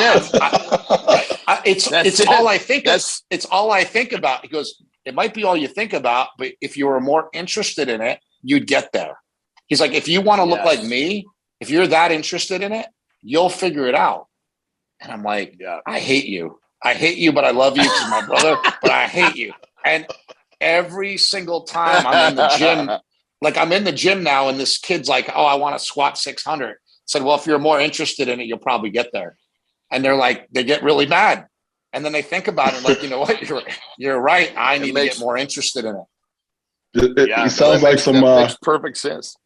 It's all I think. It's all I think about. He goes, it might be all you think about, but if you were more interested in it, you'd get there. He's like, if you want to look like me, if you're that interested in it, you'll figure it out. And I'm like, I hate you. I hate you, but I love you because my brother, but I hate you. And every single time I'm in the gym, I'm in the gym now, and this kid's like, oh, I want to squat 600. I said, well, if you're more interested in it, you'll probably get there. And they're like, they get really mad. And then they think about it like, you know what? You're right. I need to get more interested in it. It sounds like some makes perfect sense.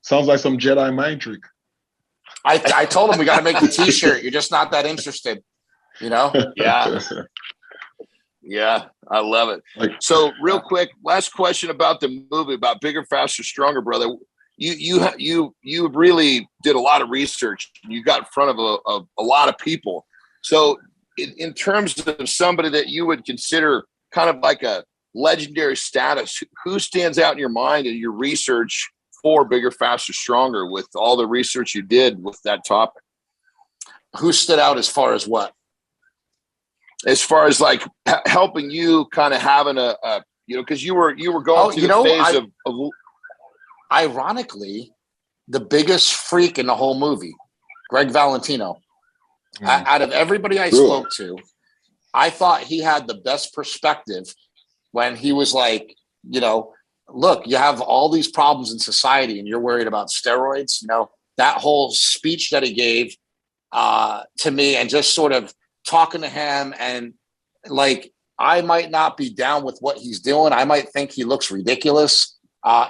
Sounds like some Jedi mind trick. I told him we got to make the T-shirt. You're just not that interested, Yeah. Yeah, I love it. So real quick, last question about the movie, about Bigger, Faster, Stronger, brother. You really did a lot of research. You got in front of a lot of people. So in terms of somebody that you would consider kind of like a legendary status, who stands out in your mind in your research for Bigger, Faster, Stronger with all the research you did with that topic? Who stood out as far as what? As far as like helping you kind of having a because you were going through the phase of ironically, the biggest freak in the whole movie, Greg Valentino. Out of everybody I spoke to, I thought he had the best perspective when he was like, look, you have all these problems in society and you're worried about steroids. That whole speech that he gave to me, and just sort of talking to him, and like, I might not be down with what he's doing. I might think he looks ridiculous.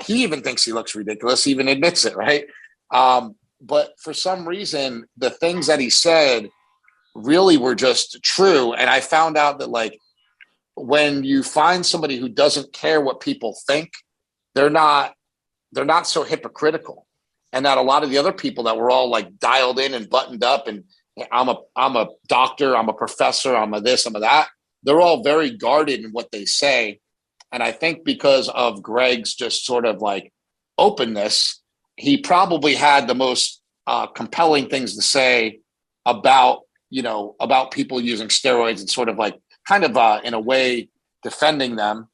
He even thinks he looks ridiculous, he even admits it, right? But for some reason, the things that he said really were just true. And I found out that, like, when you find somebody who doesn't care what people think, they're not so hypocritical. And that a lot of the other people that were all like dialed in and buttoned up, and I'm a doctor, I'm a professor, I'm a this, I'm a that, they're all very guarded in what they say. And I think because of Greg's just sort of like openness, he probably had the most compelling things to say about people using steroids, and sort of like kind of in a way defending them.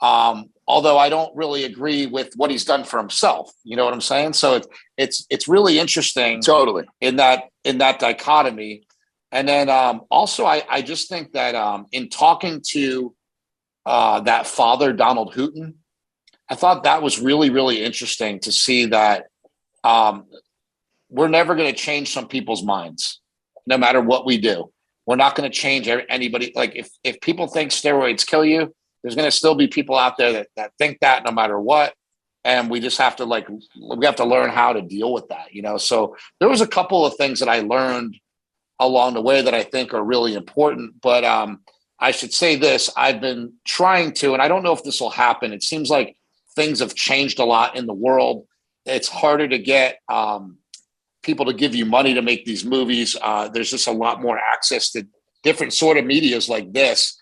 Although I don't really agree with what he's done for himself. You know what I'm saying? So it's really interesting. Totally. In that dichotomy. And then also I just think that in talking to that father, Donald Hooten, I thought that was really, really interesting to see that we're never going to change some people's minds, no matter what we do. We're not going to change anybody. Like if people think steroids kill you, there's going to still be people out there that think that no matter what. And we just have to learn how to deal with that, So there was a couple of things that I learned along the way that I think are really important. But I should say this, I've been trying to, and I don't know if this will happen. It seems like things have changed a lot in the world. It's harder to get people to give you money to make these movies. There's just a lot more access to different sort of medias like this.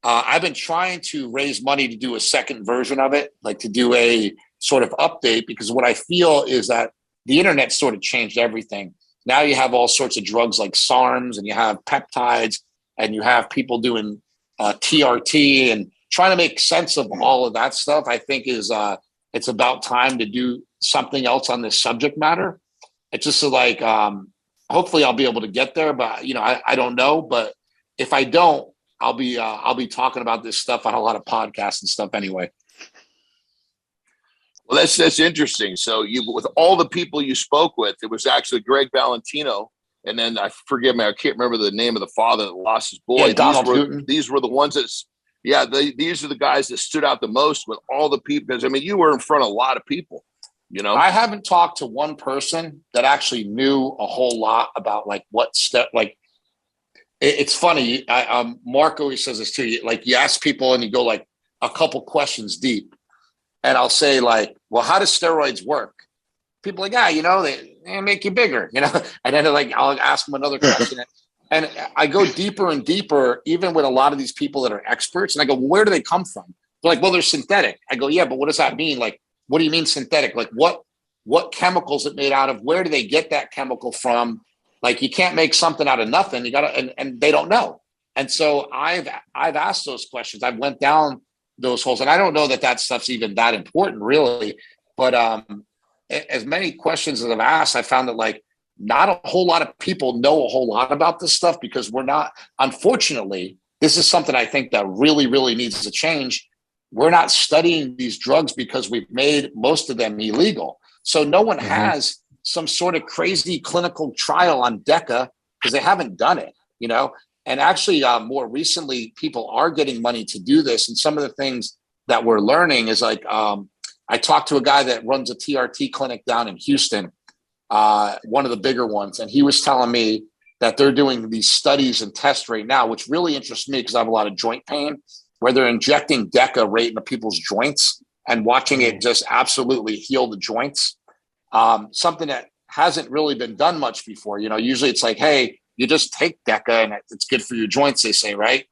I've been trying to raise money to do a second version of it, like to do a sort of update, because what I feel is that the internet sort of changed everything. Now you have all sorts of drugs like SARMs, and you have peptides, and you have people doing TRT, and trying to make sense of all of that stuff. I think it's about time to do something else on this subject matter. It's just like, hopefully I'll be able to get there, but I don't know. But if I don't, I'll be talking about this stuff on a lot of podcasts and stuff anyway. Well, that's interesting. So with all the people you spoke with, it was actually Greg Valentino, and then I can't remember the name of the father that lost his boy. Yeah, Donald Hooten. These were the ones that, these are the guys that stood out the most with all the people. Because you were in front of a lot of people. I haven't talked to one person that actually knew a whole lot about like what step. Like, it's funny. Mark always says this too. You ask people and you go like a couple questions deep. And I'll say like, well, how does steroids work? People are like, they make you bigger, and then I'll ask them another question. And I go deeper and deeper, even with a lot of these people that are experts. And I go, well, where do they come from? They're like, well, they're synthetic. I go, yeah, but what does that mean? Like, what do you mean synthetic? Like what chemicals it made out of? Where do they get that chemical from? Like, you can't make something out of nothing. You gotta, and they don't know. And so I've asked those questions. I've went down those holes, and I don't know that stuff's even that important really. But as many questions as I've asked, I found that like not a whole lot of people know a whole lot about this stuff, because we're not, unfortunately, this is something I think that really, really needs to change. We're not studying these drugs because we've made most of them illegal. So no one has some sort of crazy clinical trial on DECA because they haven't done it, And actually, more recently, people are getting money to do this. And some of the things that we're learning is like, I talked to a guy that runs a TRT clinic down in Houston, one of the bigger ones. And he was telling me that they're doing these studies and tests right now, which really interests me because I have a lot of joint pain, where they're injecting DECA right into people's joints and watching it just absolutely heal the joints. Something that hasn't really been done much before. Usually it's like, hey, you just take Deca and it's good for your joints, they say, right?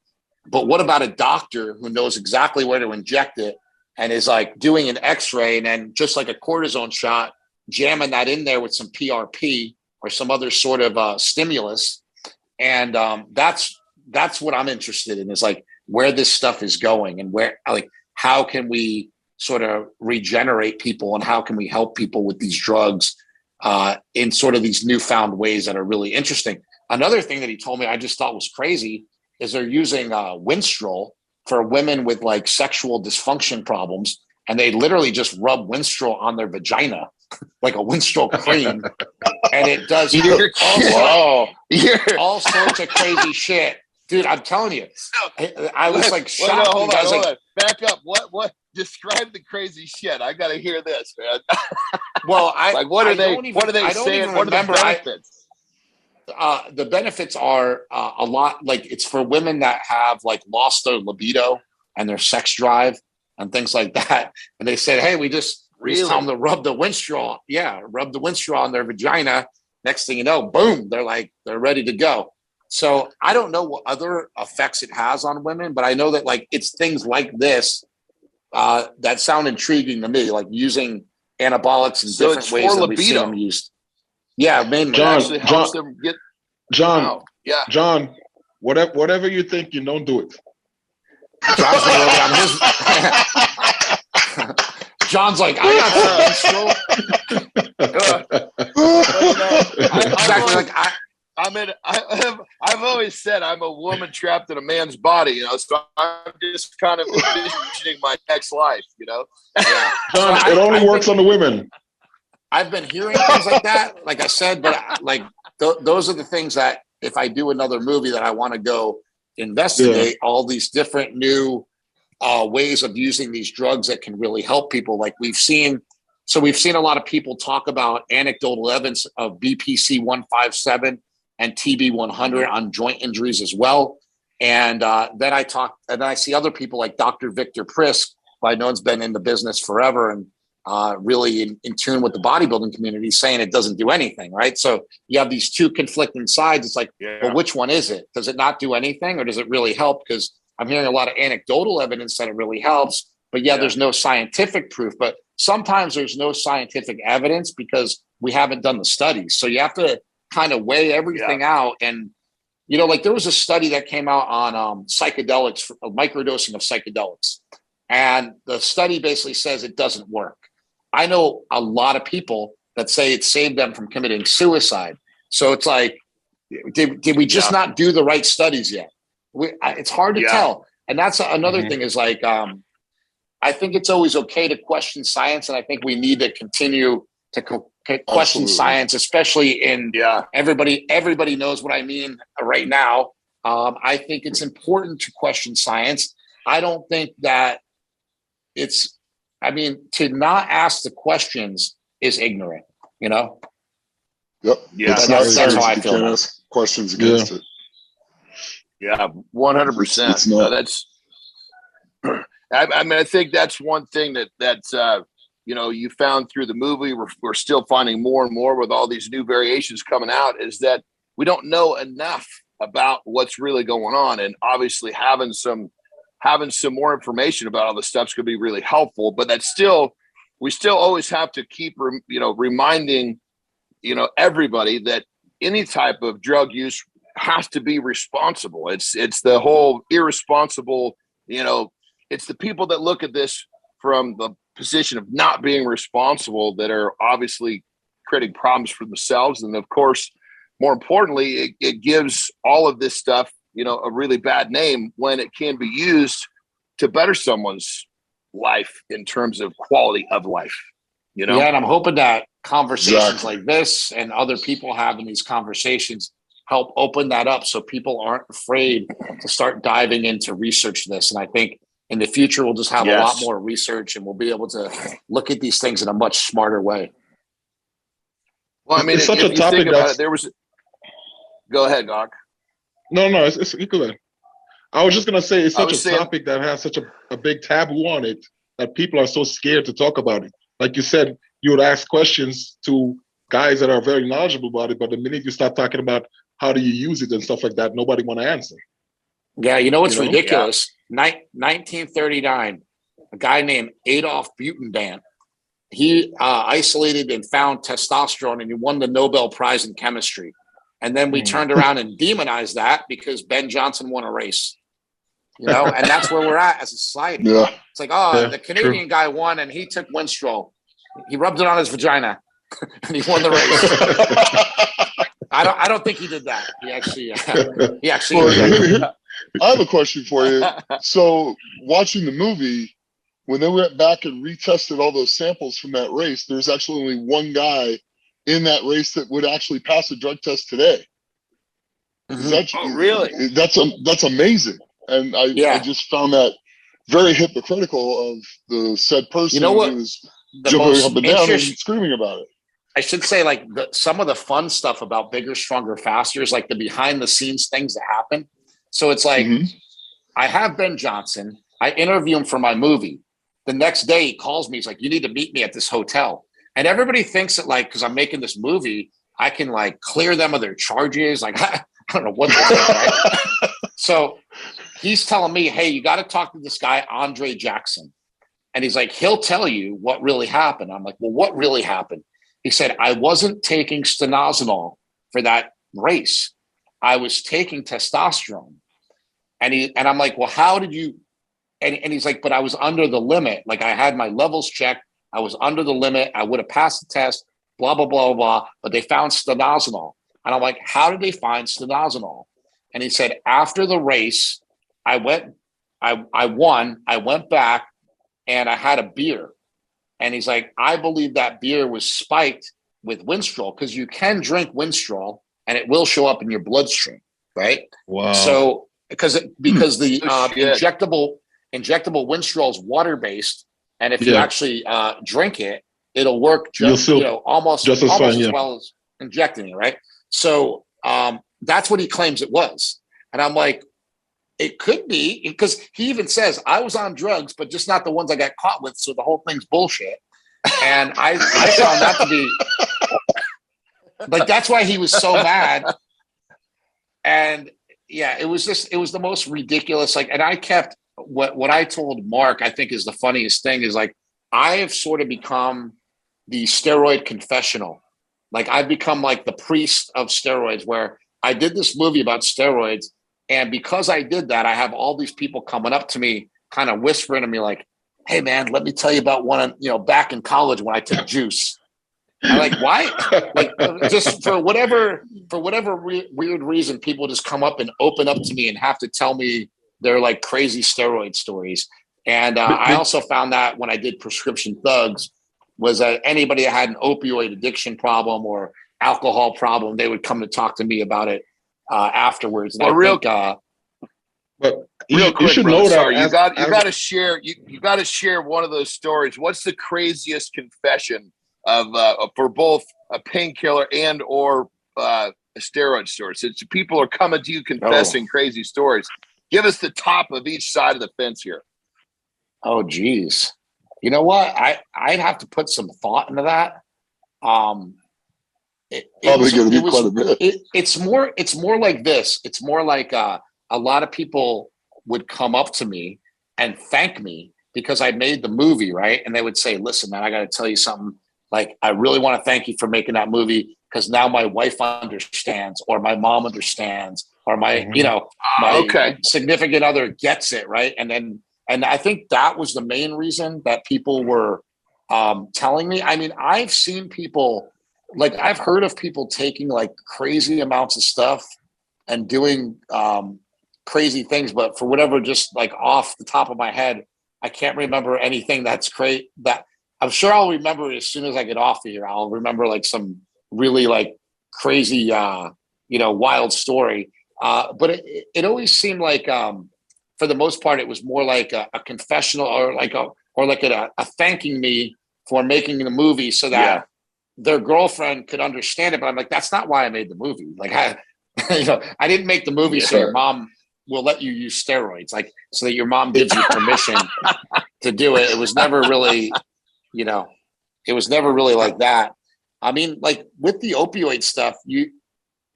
But what about a doctor who knows exactly where to inject it and is like doing an x-ray and then just like a cortisone shot, jamming that in there with some PRP or some other sort of stimulus. And that's what I'm interested in, is like where this stuff is going and where, like, how can we sort of regenerate people and how can we help people with these drugs in sort of these newfound ways that are really interesting. Another thing that he told me I just thought was crazy is they're using Winstrol for women with like sexual dysfunction problems. And they literally just rub Winstrol on their vagina, like a Winstrol cream. And it does all sorts of crazy shit. Dude, I'm telling you, I was like shocked. Hold on. Back up. What? Describe the crazy shit. I got to hear this, man. Well, what are they saying? What are the benefits? The benefits are a lot. Like, it's for women that have like lost their libido and their sex drive and things like that. And they said, hey, we just tell them to rub the Winstrol. Yeah, rub the Winstrol on their vagina. Next thing you know, boom, they're ready to go. So I don't know what other effects it has on women, but I know that like it's things like this that sound intriguing to me, like using anabolics in different ways that we've seen them used. Yeah, mainly. John, whatever you think, you don't do it. John's like, I got I've always said I'm a woman trapped in a man's body, so I'm just kind of envisioning my next life, Yeah. John, it only works on the women. I've been hearing things like that, like I said, but like those are the things that if I do another movie that I want to go investigate all these different new ways of using these drugs that can really help people. Like we've seen a lot of people talk about anecdotal evidence of BPC 157 and TB 100 on joint injuries as well. And then I see other people like Dr. Victor Prisk, who I know has been in the business forever and really in tune with the bodybuilding community, saying it doesn't do anything, right? So you have these two conflicting sides. It's like, well, which one is it? Does it not do anything or does it really help? Because I'm hearing a lot of anecdotal evidence that it really helps, but there's no scientific proof. But sometimes there's no scientific evidence because we haven't done the studies. So you have to kind of weigh everything out. And, like there was a study that came out on psychedelics, microdosing of psychedelics. And the study basically says it doesn't work. I know a lot of people that say it saved them from committing suicide. So it's like, did we just not do the right studies yet? It's hard to tell. And that's another thing is like, I think it's always okay to question science. And I think we need to continue to question science, especially in everybody knows what I mean right now. I think it's important to question science. I don't think that to not ask the questions is ignorant, Yep. Yeah. That's how I feel. You can't ask questions against it. Yeah, 100%. That's. I think that's one thing that's you found through the movie. We're still finding more and more with all these new variations coming out is that we don't know enough about what's really going on, and obviously having some more information about all this stuff's going to be really helpful. But we still always have to keep reminding everybody that any type of drug use has to be responsible. It's the whole irresponsible, it's the people that look at this from the position of not being responsible that are obviously creating problems for themselves. And of course, more importantly, it gives all of this stuff, a really bad name when it can be used to better someone's life in terms of quality of life, Yeah, and I'm hoping that conversations like this and other people having these conversations help open that up so people aren't afraid to start diving into research this. And I think in the future, we'll just have a lot more research and we'll be able to look at these things in a much smarter way. Well, it's such a topic that go ahead, Doc. No, it's equal. I was just going to say it's such a topic that has such a big taboo on it that people are so scared to talk about it. Like you said, you would ask questions to guys that are very knowledgeable about it, but the minute you start talking about how do you use it and stuff like that, nobody want to answer. Yeah, you know what's ridiculous? 1939, a guy named Adolf Butenandt, he isolated and found testosterone, and he won the Nobel Prize in chemistry. And then we turned around and demonized that because Ben Johnson won a race. And that's where we're at as a society. Yeah. It's like, the Canadian guy won, and he took Winstrol. He rubbed it on his vagina, and he won the race. I don't think he did that. He actually. I have a question for you. So, watching the movie, when they went back and retested all those samples from that race, there's actually only one guy in that race that would actually pass a drug test today. Really? That's amazing. And I just found that very hypocritical of the said person who was jumping up and down and screaming about it. I should say, like, some of the fun stuff about Bigger, Stronger, Faster is like the behind the scenes things that happen. So it's like, I have Ben Johnson. I interview him for my movie. The next day he calls me. He's like, you need to meet me at this hotel. And everybody thinks that, like, because I'm making this movie, I can, like, clear them of their charges. Like, I don't know what they're saying, right? So he's telling me, hey, you got to talk to this guy, Andre Jackson. And he's like, he'll tell you what really happened. I'm like, well, what really happened? He said, I wasn't taking stanozolol for that race. I was taking testosterone. And I'm like, well, how did you? And he's like, but I was under the limit. Like, I had my levels checked. I was under the limit. I would have passed the test, blah, blah, blah, blah. But they found stanozolol. And I'm like, how did they find stanozolol? And he said, after the race, I won. I went back and I had a beer. And he's like, I believe that beer was spiked with Winstrol, because you can drink Winstrol and it will show up in your bloodstream, right? Wow. So because the injectable Winstrol is water-based, and if you actually drink it, it'll work almost as well as injecting it, right? So that's what he claims it was. And I'm like, it could be, because he even says, I was on drugs, but just not the ones I got caught with, so the whole thing's bullshit. And I found that to be, like, that's why he was so mad. And yeah, it was the most ridiculous, like, and I kept, what I told Mark, I think is the funniest thing, is like, I have sort of become the steroid confessional. Like, I've become like the priest of steroids, where I did this movie about steroids. And because I did that, I have all these people coming up to me, kind of whispering to me like, hey man, let me tell you about one, back in college when I took juice. I'm like, why? Like, just for whatever weird reason, people just come up and open up to me and have to tell me their, like, crazy steroid stories. And I also found that when I did Prescription Thugs, was that anybody that had an opioid addiction problem or alcohol problem, they would come to talk to me about it afterwards. And But real quick, you should know that you got to share. You got to share one of those stories. What's the craziest confession of for both a painkiller and or a steroid story? So people are coming to you confessing crazy stories. Give us the top of each side of the fence here. Oh, geez. You know what? I'd have to put some thought into that. It's more like this. It's more like a lot of people would come up to me and thank me because I made the movie, right? And they would say, listen, man, I got to tell you something. Like, I really want to thank you for making that movie, because now my wife understands, or my mom understands, or my significant other gets it, right? And I think that was the main reason that people were telling me. I mean, I've seen people, like, I've heard of people taking like crazy amounts of stuff and doing crazy things, but for whatever, just like off the top of my head, I can't remember anything that's great. That I'm sure I'll remember as soon as I get off of here. I'll remember like some really like crazy, wild story. But it always seemed like, for the most part, it was more like a confessional, or like a thanking me for making the movie, so that their girlfriend could understand it. But I'm like, that's not why I made the movie. Like, I didn't make the movie so your mom will let you use steroids, like, so that your mom gives you permission to do it. It was never really, it was never really like that. I mean, like with the opioid stuff,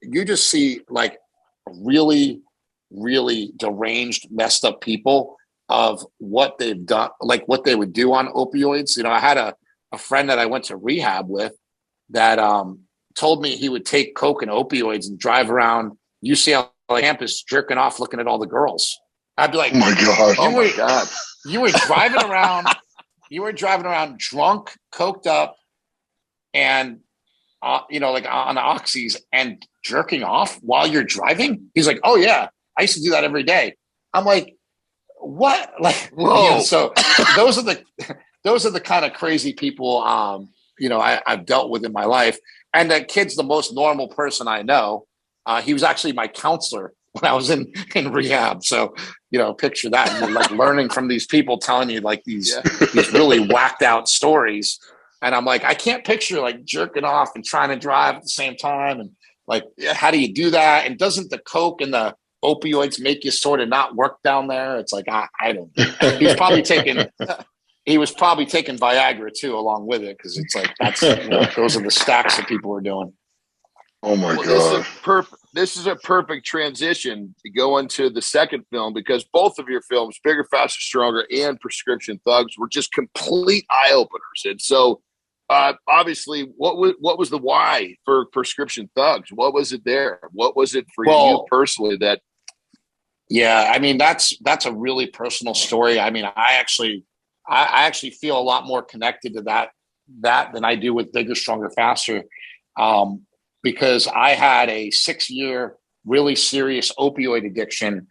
you just see like really, really deranged, messed up people of what they've done, like what they would do on opioids. You know, I had a friend that I went to rehab with that told me he would take coke and opioids and drive around UCLA campus jerking off, looking at all the girls. I'd be like, oh my God. Oh my God. You were driving around, drunk, coked up, and you know, like on oxys and jerking off while you're driving. He's like, oh yeah, I used to do that every day. I'm like, what? Like, whoa. You know, so those are the kind of crazy people, you know, I've dealt with in my life. And that kid's the most normal person I know. He was actually my counselor when I was in rehab. So, you know, picture that. And you're like learning from these people telling you like these really whacked out stories. And I'm like, I can't picture like jerking off and trying to drive at the same time. And like, how do you do that? And doesn't the coke and the opioids make you sort of not work down there? It's like, I don't know. He was probably taking Viagra too, along with it. Cause it's like, that's, you know, those are the stacks that people are doing. Oh my God. This is a perfect transition to go into the second film, because both of your films, Bigger, Faster, Stronger and Prescription Thugs, were just complete eye openers. And so, obviously, what was the why for Prescription Thugs? What was it there? What was it for you personally that? Yeah, I mean, that's a really personal story. I mean, I actually feel a lot more connected to that than I do with Bigger, Stronger, Faster. Because I had a 6-year really serious opioid addiction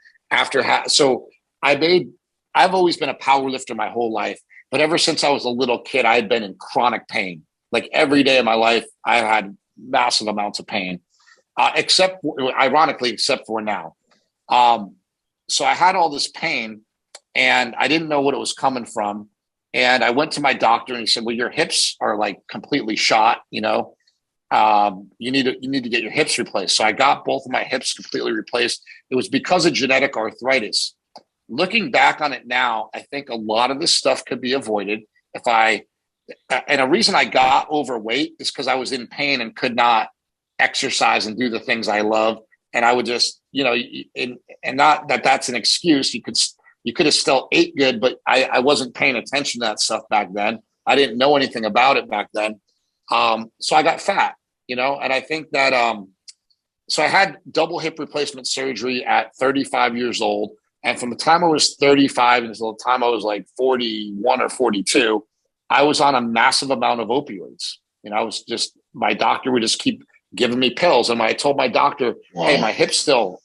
so I've always been a power lifter my whole life, but ever since I was a little kid, I had been in chronic pain. Like every day of my life, I had massive amounts of pain, except for now. So I had all this pain and I didn't know what it was coming from. And I went to my doctor and he said, well, your hips are like completely shot, you know. You need to get your hips replaced. So I got both of my hips completely replaced. It was because of genetic arthritis. Looking back on it now, I think a lot of this stuff could be avoided and a reason I got overweight is because I was in pain and could not exercise and do the things I love. And I would just, you know, and not that that's an excuse. You could have still ate good, but I wasn't paying attention to that stuff back then. I didn't know anything about it back then. So I got fat. You know, and I think that, so I had double hip replacement surgery at 35 years old. And from the time I was 35 until the time I was like 41 or 42, I was on a massive amount of opioids. You know, my doctor would just keep giving me pills. And when I told my doctor, hey, my hip still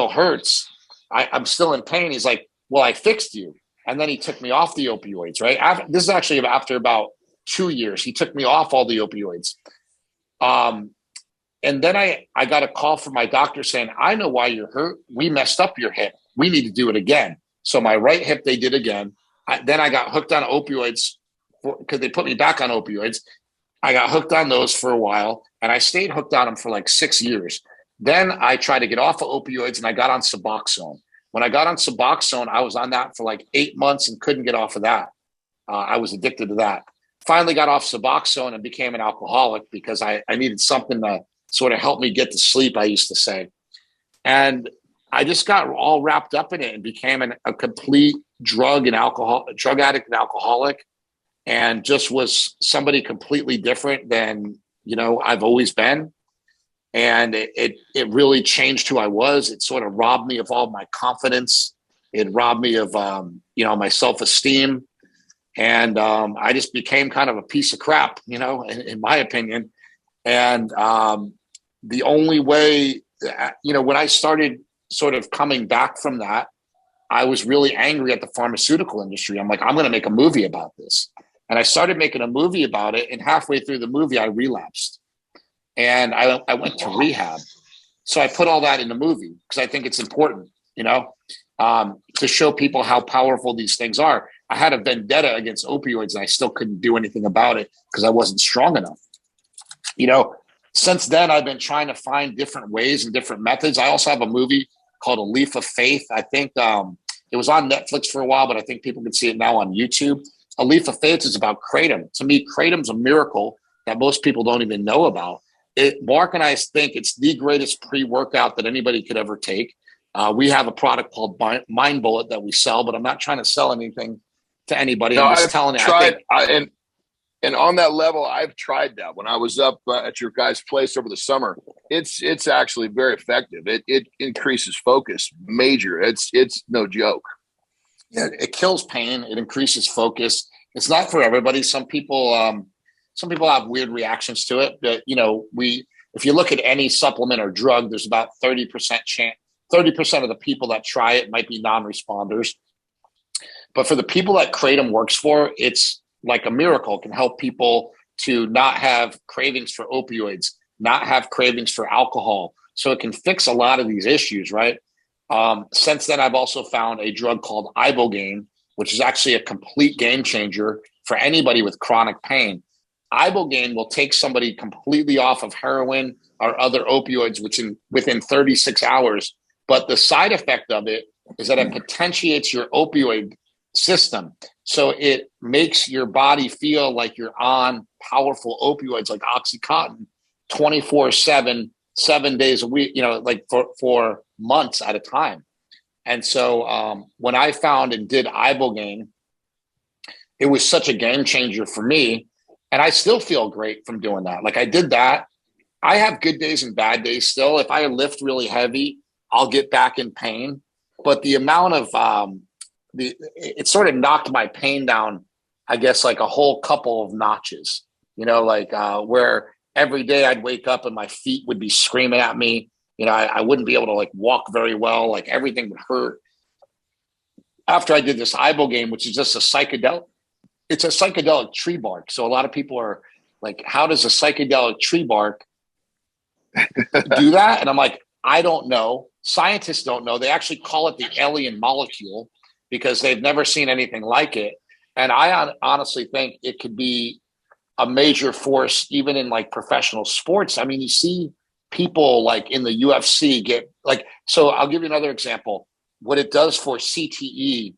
hurts. I'm still in pain. He's like, well, I fixed you. And then he took me off the opioids, right? This is actually after about 2 years. He took me off all the opioids. And then I got a call from my doctor saying, I know why you're hurt. We messed up your hip. We need to do it again. So my right hip, they did again. Then I got hooked on opioids because they put me back on opioids. I got hooked on those for a while and I stayed hooked on them for like 6 years. Then I tried to get off of opioids and I got on Suboxone. When I got on Suboxone, I was on that for like 8 months and couldn't get off of that. I was addicted to that. Finally got off Suboxone and became an alcoholic because I needed something to sort of help me get to sleep, I used to say. And I just got all wrapped up in it and became a complete drug addict and alcoholic, and just was somebody completely different than, you know, I've always been. And it really changed who I was. It sort of robbed me of all my confidence. It robbed me of, you know, my self-esteem. And I just became kind of a piece of crap, you know, in my opinion. And the only way, you know, when I started sort of coming back from that, I was really angry at the pharmaceutical industry. I'm like, I'm going to make a movie about this. And I started making a movie about it. And halfway through the movie, I relapsed. And I went to rehab. So I put all that in the movie because I think it's important, you know, to show people how powerful these things are. I had a vendetta against opioids and I still couldn't do anything about it because I wasn't strong enough. You know, since then, I've been trying to find different ways and different methods. I also have a movie called A Leaf of Faith. I think it was on Netflix for a while, but I think people can see it now on YouTube. A Leaf of Faith is about Kratom. To me, Kratom's a miracle that most people don't even know about. Mark and I think it's the greatest pre-workout that anybody could ever take. We have a product called Mind Bullet that we sell, but I'm not trying to sell anything to anybody. No, I'm just I've telling you. tried, and on that level, I've tried that. When I was up at your guys' place over the summer, it's actually very effective. It increases focus, major. It's no joke. Yeah, it kills pain. It increases focus. It's not for everybody. Some people have weird reactions to it. But if you look at any supplement or drug, there's about 30% chance. 30% of the people that try it might be non-responders. But for the people that Kratom works for, it's like a miracle. It can help people to not have cravings for opioids, not have cravings for alcohol. So it can fix a lot of these issues, right? Since then, I've also found a drug called Ibogaine, which is actually a complete game changer for anybody with chronic pain. Ibogaine will take somebody completely off of heroin or other opioids within 36 hours. But the side effect of it is that it potentiates your opioid system. So it makes your body feel like you're on powerful opioids like Oxycontin 24/7, 7 days a week, like for months at a time. And so when I found and did Ibogaine, it was such a game changer for me. And I still feel great from doing that. Like I did that. I have good days and bad days still. If I lift really heavy, I'll get back in pain. But the amount of it sort of knocked my pain down, I guess, like a whole couple of notches, where every day I'd wake up and my feet would be screaming at me. I wouldn't be able to like walk very well. Like everything would hurt. After I did this Ibogaine, which is just a psychedelic, it's a psychedelic tree bark. So a lot of people are like, how does a psychedelic tree bark do that? And I'm like, I don't know. Scientists don't know. They actually call it the alien molecule because they've never seen anything like it. And I honestly think it could be a major force even in like professional sports. I mean, you see people like in the UFC get like, so I'll give you another example, what it does for CTE.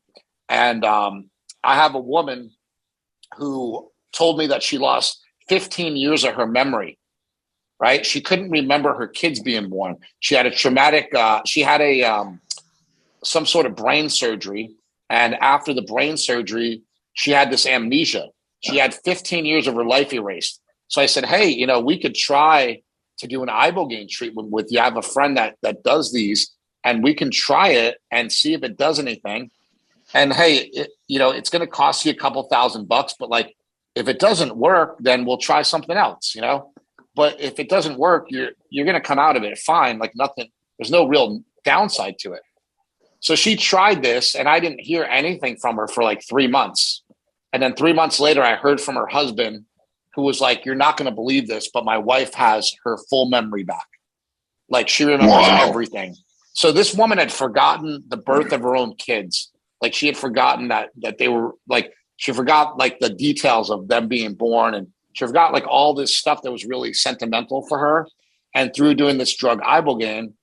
And I have a woman who told me that she lost 15 years of her memory, right? She couldn't remember her kids being born. She had a traumatic, some sort of brain surgery. And after the brain surgery, she had this amnesia. She had 15 years of her life erased. So I said, hey, we could try to do an Ibogaine treatment with you. I have a friend that does these, and we can try it and see if it does anything. And hey, it's going to cost you a couple $1,000, but like, if it doesn't work, then we'll try something else, But if it doesn't work, you're going to come out of it fine, like nothing. There's no real downside to it. So she tried this, and I didn't hear anything from her for like 3 months. And then 3 months later, I heard from her husband, who was like, you're not going to believe this, but my wife has her full memory back. Like she remembers everything. So this woman had forgotten the birth of her own kids. Like she had forgotten that they were like, she forgot like the details of them being born, and she forgot like all this stuff that was really sentimental for her. And through doing this drug Ibogaine,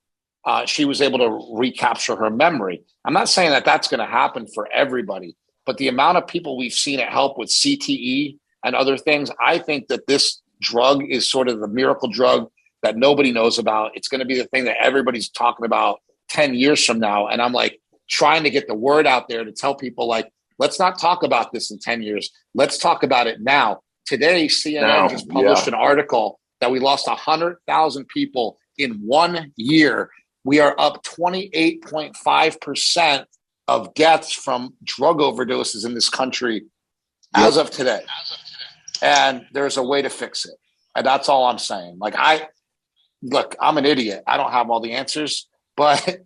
she was able to recapture her memory. I'm not saying that that's going to happen for everybody, but the amount of people we've seen it help with CTE and other things, I think that this drug is sort of the miracle drug that nobody knows about. It's going to be the thing that everybody's talking about 10 years from now. And I'm like trying to get the word out there to tell people like, let's not talk about this in 10 years. Let's talk about it now. Today, CNN just published an article that we lost 100,000 people in 1 year. We are up 28.5% of deaths from drug overdoses in this country as of today. And there's a way to fix it. And that's all I'm saying. Like I'm an idiot. I don't have all the answers, but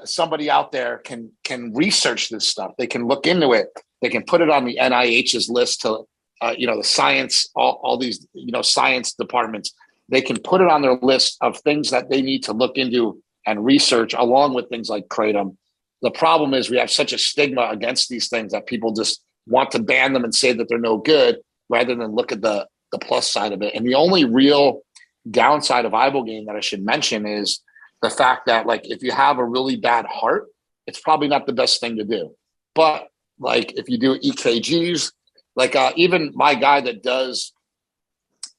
somebody out there can research this stuff. They can look into it. They can put it on the NIH's list to, the science, all these, science departments. They can put it on their list of things that they need to look into and research along with things like Kratom. The problem is we have such a stigma against these things that people just want to ban them and say that they're no good rather than look at the plus side of it. And the only real downside of Ibogaine that I should mention is the fact that like if you have a really bad heart, it's probably not the best thing to do. But like if you do EKGs, like even my guy that does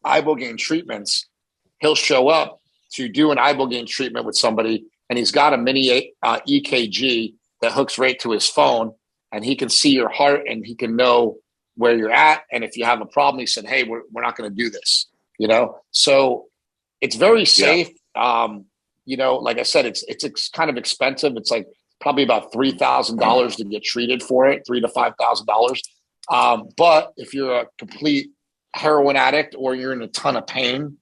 Ibogaine treatments, he'll show up to do an Ibogaine treatment with somebody, and he's got a mini EKG that hooks right to his phone, and he can see your heart and he can know where you're at. And if you have a problem, he said, hey, we're not going to do this, So it's very safe. Like I said, it's kind of expensive. It's like probably about $3,000 to get treated for it, $3,000 to $5,000. But if you're a complete heroin addict or you're in a ton of pain,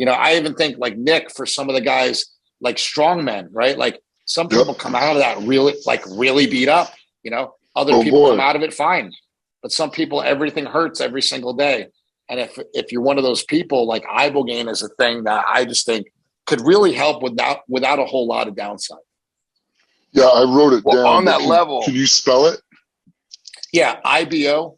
I even think like Nick, for some of the guys like strongmen, right? Like some people come out of that really beat up, other people come out of it fine, but some people, everything hurts every single day. And if you're one of those people, like Ibogaine is a thing that I just think could really help without a whole lot of downside. Yeah, I wrote it down. On that level. Can you spell it? Yeah, Ibogaine.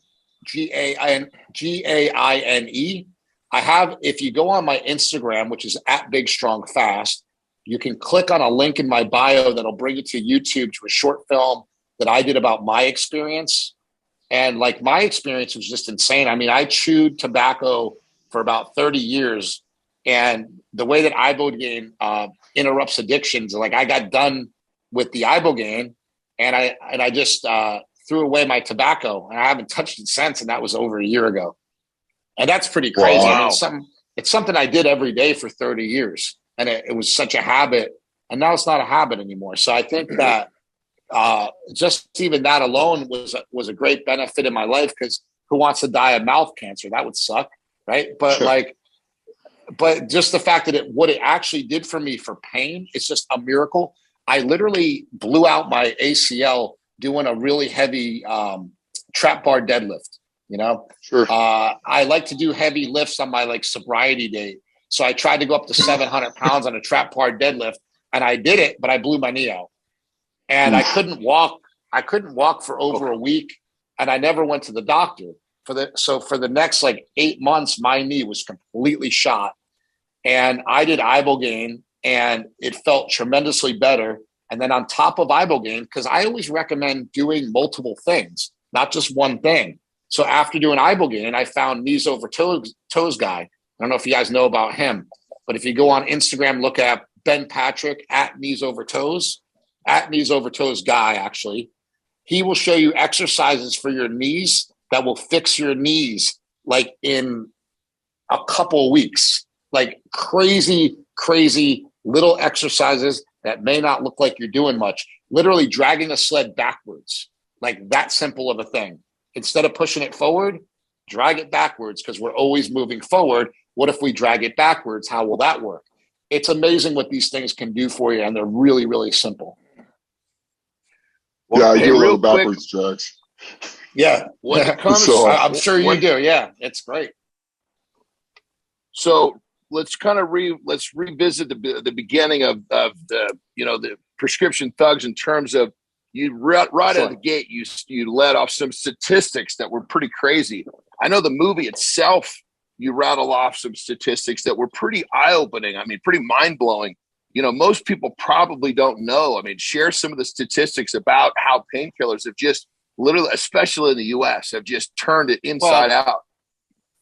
I have, if you go on my Instagram, which is @BigStrongFast, you can click on a link in my bio that'll bring you to YouTube to a short film that I did about my experience. And like my experience was just insane. I mean, I chewed tobacco for about 30 years. And the way that Ibogaine interrupts addictions, like I got done with the Ibogaine and I just threw away my tobacco and I haven't touched it since. And that was over a year ago. And that's pretty crazy. Wow. I mean, it's something I did every day for 30 years. And it was such a habit. And now it's not a habit anymore. So I think that just even that alone was a great benefit in my life, because who wants to die of mouth cancer? That would suck, right? But but just the fact that what it actually did for me for pain, it's just a miracle. I literally blew out my ACL doing a really heavy trap bar deadlift. Sure. I like to do heavy lifts on my like sobriety day. So I tried to go up to 700 pounds on a trap bar deadlift, and I did it, but I blew my knee out. And I couldn't walk. I couldn't walk for over a week, and I never went to the doctor. So for the next like 8 months, my knee was completely shot. And I did Ibogaine, and it felt tremendously better. And then on top of Ibogaine, because I always recommend doing multiple things, not just one thing. So after doing Ibogaine, I found Knees Over Toes guy. I don't know if you guys know about him, but if you go on Instagram, look at Ben Patrick @Knees Over Toes guy, actually, he will show you exercises for your knees that will fix your knees like in a couple of weeks, like crazy little exercises that may not look like you're doing much, literally dragging a sled backwards, like that simple of a thing. Instead of pushing it forward, drag it backwards, because we're always moving forward. What if we drag it backwards? How will that work? It's amazing what these things can do for you, and they're really, really simple. Well, I do a little backwards drags. Yeah. When it comes, I'm sure you do. Yeah, it's great. So let's kind of revisit the beginning of the prescription thugs, in terms of you right out of the gate. You let off some statistics that were pretty crazy. I know the movie itself, you rattle off some statistics that were pretty eye-opening. I mean, pretty mind-blowing. Most people probably don't know. I mean, share some of the statistics about how painkillers have just literally, especially in the US, have just turned it inside out.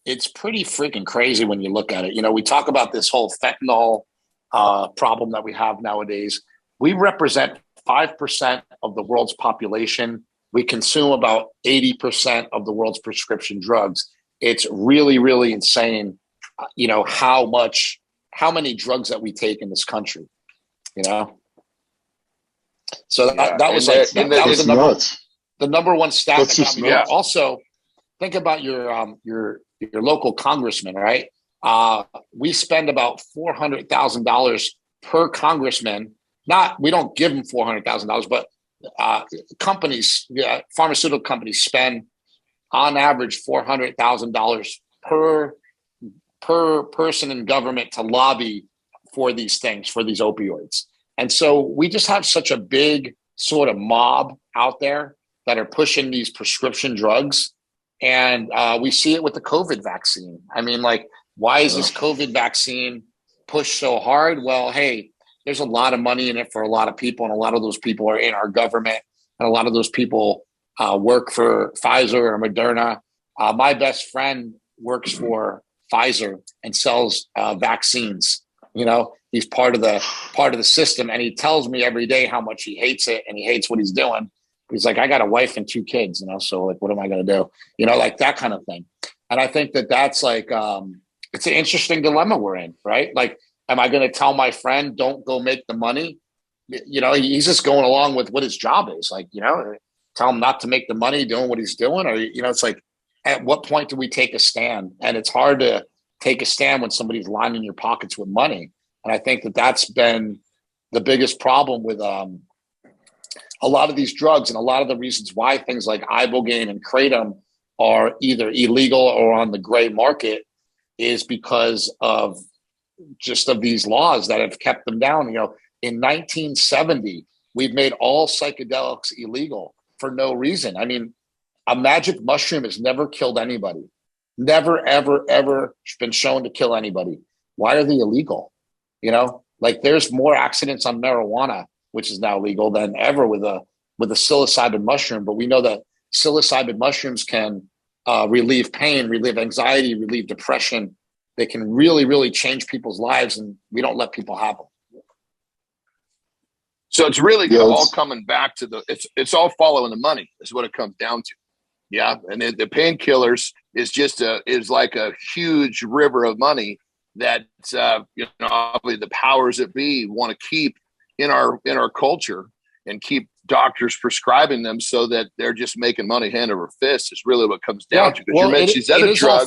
It's pretty freaking crazy when you look at it. We talk about this whole fentanyl problem that we have nowadays. We represent 5% of the world's population. We consume about 80% of the world's prescription drugs. It's really, really insane, how many drugs that we take in this country, So that was the number one stat. That's just nuts. Also, think about your local congressman, right? We spend about $400,000 per congressman. We don't give them $400,000, but companies, pharmaceutical companies spend on average $400,000 per person in government to lobby for these things, for these opioids. And so we just have such a big sort of mob out there that are pushing these prescription drugs. And we see it with the COVID vaccine. I mean, like, why is this COVID vaccine pushed so hard? Well, hey, there's a lot of money in it for a lot of people, and a lot of those people are in our government, and a lot of those people work for Pfizer or Moderna. My best friend works for Pfizer and sells vaccines. He's part of the system, and he tells me every day how much he hates it and he hates what he's doing. He's like, I got a wife and 2 kids, so like, what am I going to do? Like that kind of thing. And I think that's like, it's an interesting dilemma we're in, right? Like, am I going to tell my friend, don't go make the money? He's just going along with what his job is. Like, tell him not to make the money doing what he's doing. Or, it's like, at what point do we take a stand? And it's hard to take a stand when somebody's lining your pockets with money. And I think that's been the biggest problem with a lot of these drugs, and a lot of the reasons why things like Ibogaine and Kratom are either illegal or on the gray market is because of these laws that have kept them down. In 1970, we've made all psychedelics illegal for no reason. I mean, a magic mushroom has never killed anybody. Never, ever, ever been shown to kill anybody. Why are they illegal? Like there's more accidents on marijuana, which is now legal, than ever with a psilocybin mushroom. But we know that psilocybin mushrooms can relieve pain, relieve anxiety, relieve depression. They can really, really change people's lives, and we don't let people have them. So it's really all coming back to it's all following the money is what it comes down to. Yeah. And the painkillers is like a huge river of money that, obviously the powers that be want to keep in our culture and keep doctors prescribing them so that they're just making money hand over fist is really what it comes down to. Because you mentioned these other drugs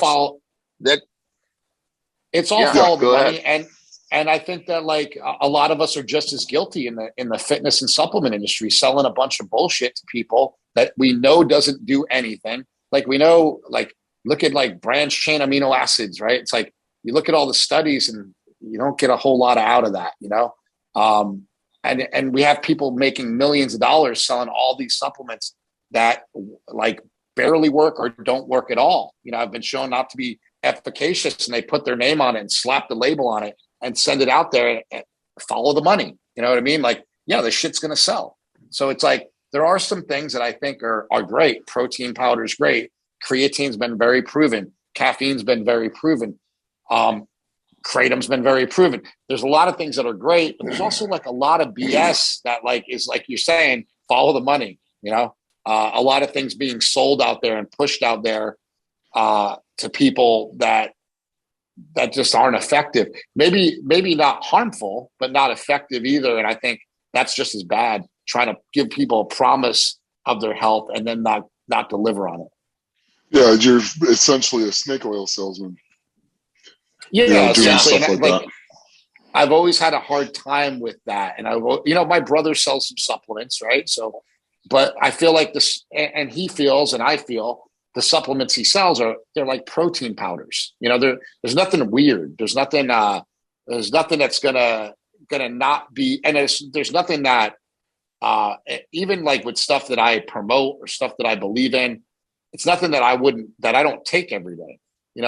it's all follow the money. And I think that like a lot of us are just as guilty in the fitness and supplement industry, selling a bunch of bullshit to people that we know doesn't do anything. Like we know, like look at like branched chain amino acids, right? It's like you look at all the studies and you don't get a whole lot out of that, And we have people making millions of dollars selling all these supplements that like barely work or don't work at all. I've been shown not to be efficacious, and they put their name on it and slap the label on it and send it out there and follow the money. You know what I mean? Like, the shit's going to sell. So it's like, there are some things that I think are great. Protein powder is great. Creatine's been very proven. Caffeine's been very proven. Kratom's been very proven. There's a lot of things that are great, but there's also like a lot of BS that like is like you're saying, follow the money. A lot of things being sold out there and pushed out there to people that just aren't effective. Maybe not harmful, but not effective either. And I think that's just as bad, trying to give people a promise of their health and then not deliver on it. Yeah, you're essentially a snake oil salesman. Yeah, doing stuff like that. I've always had a hard time with that. And my brother sells some supplements, right? So, but I feel like this, and he feels, and I feel, the supplements he sells they're like protein powders. There's nothing weird. There's nothing that's gonna not be, and there's nothing that even like with stuff that I promote or stuff that I believe in, it's nothing that I don't take every day.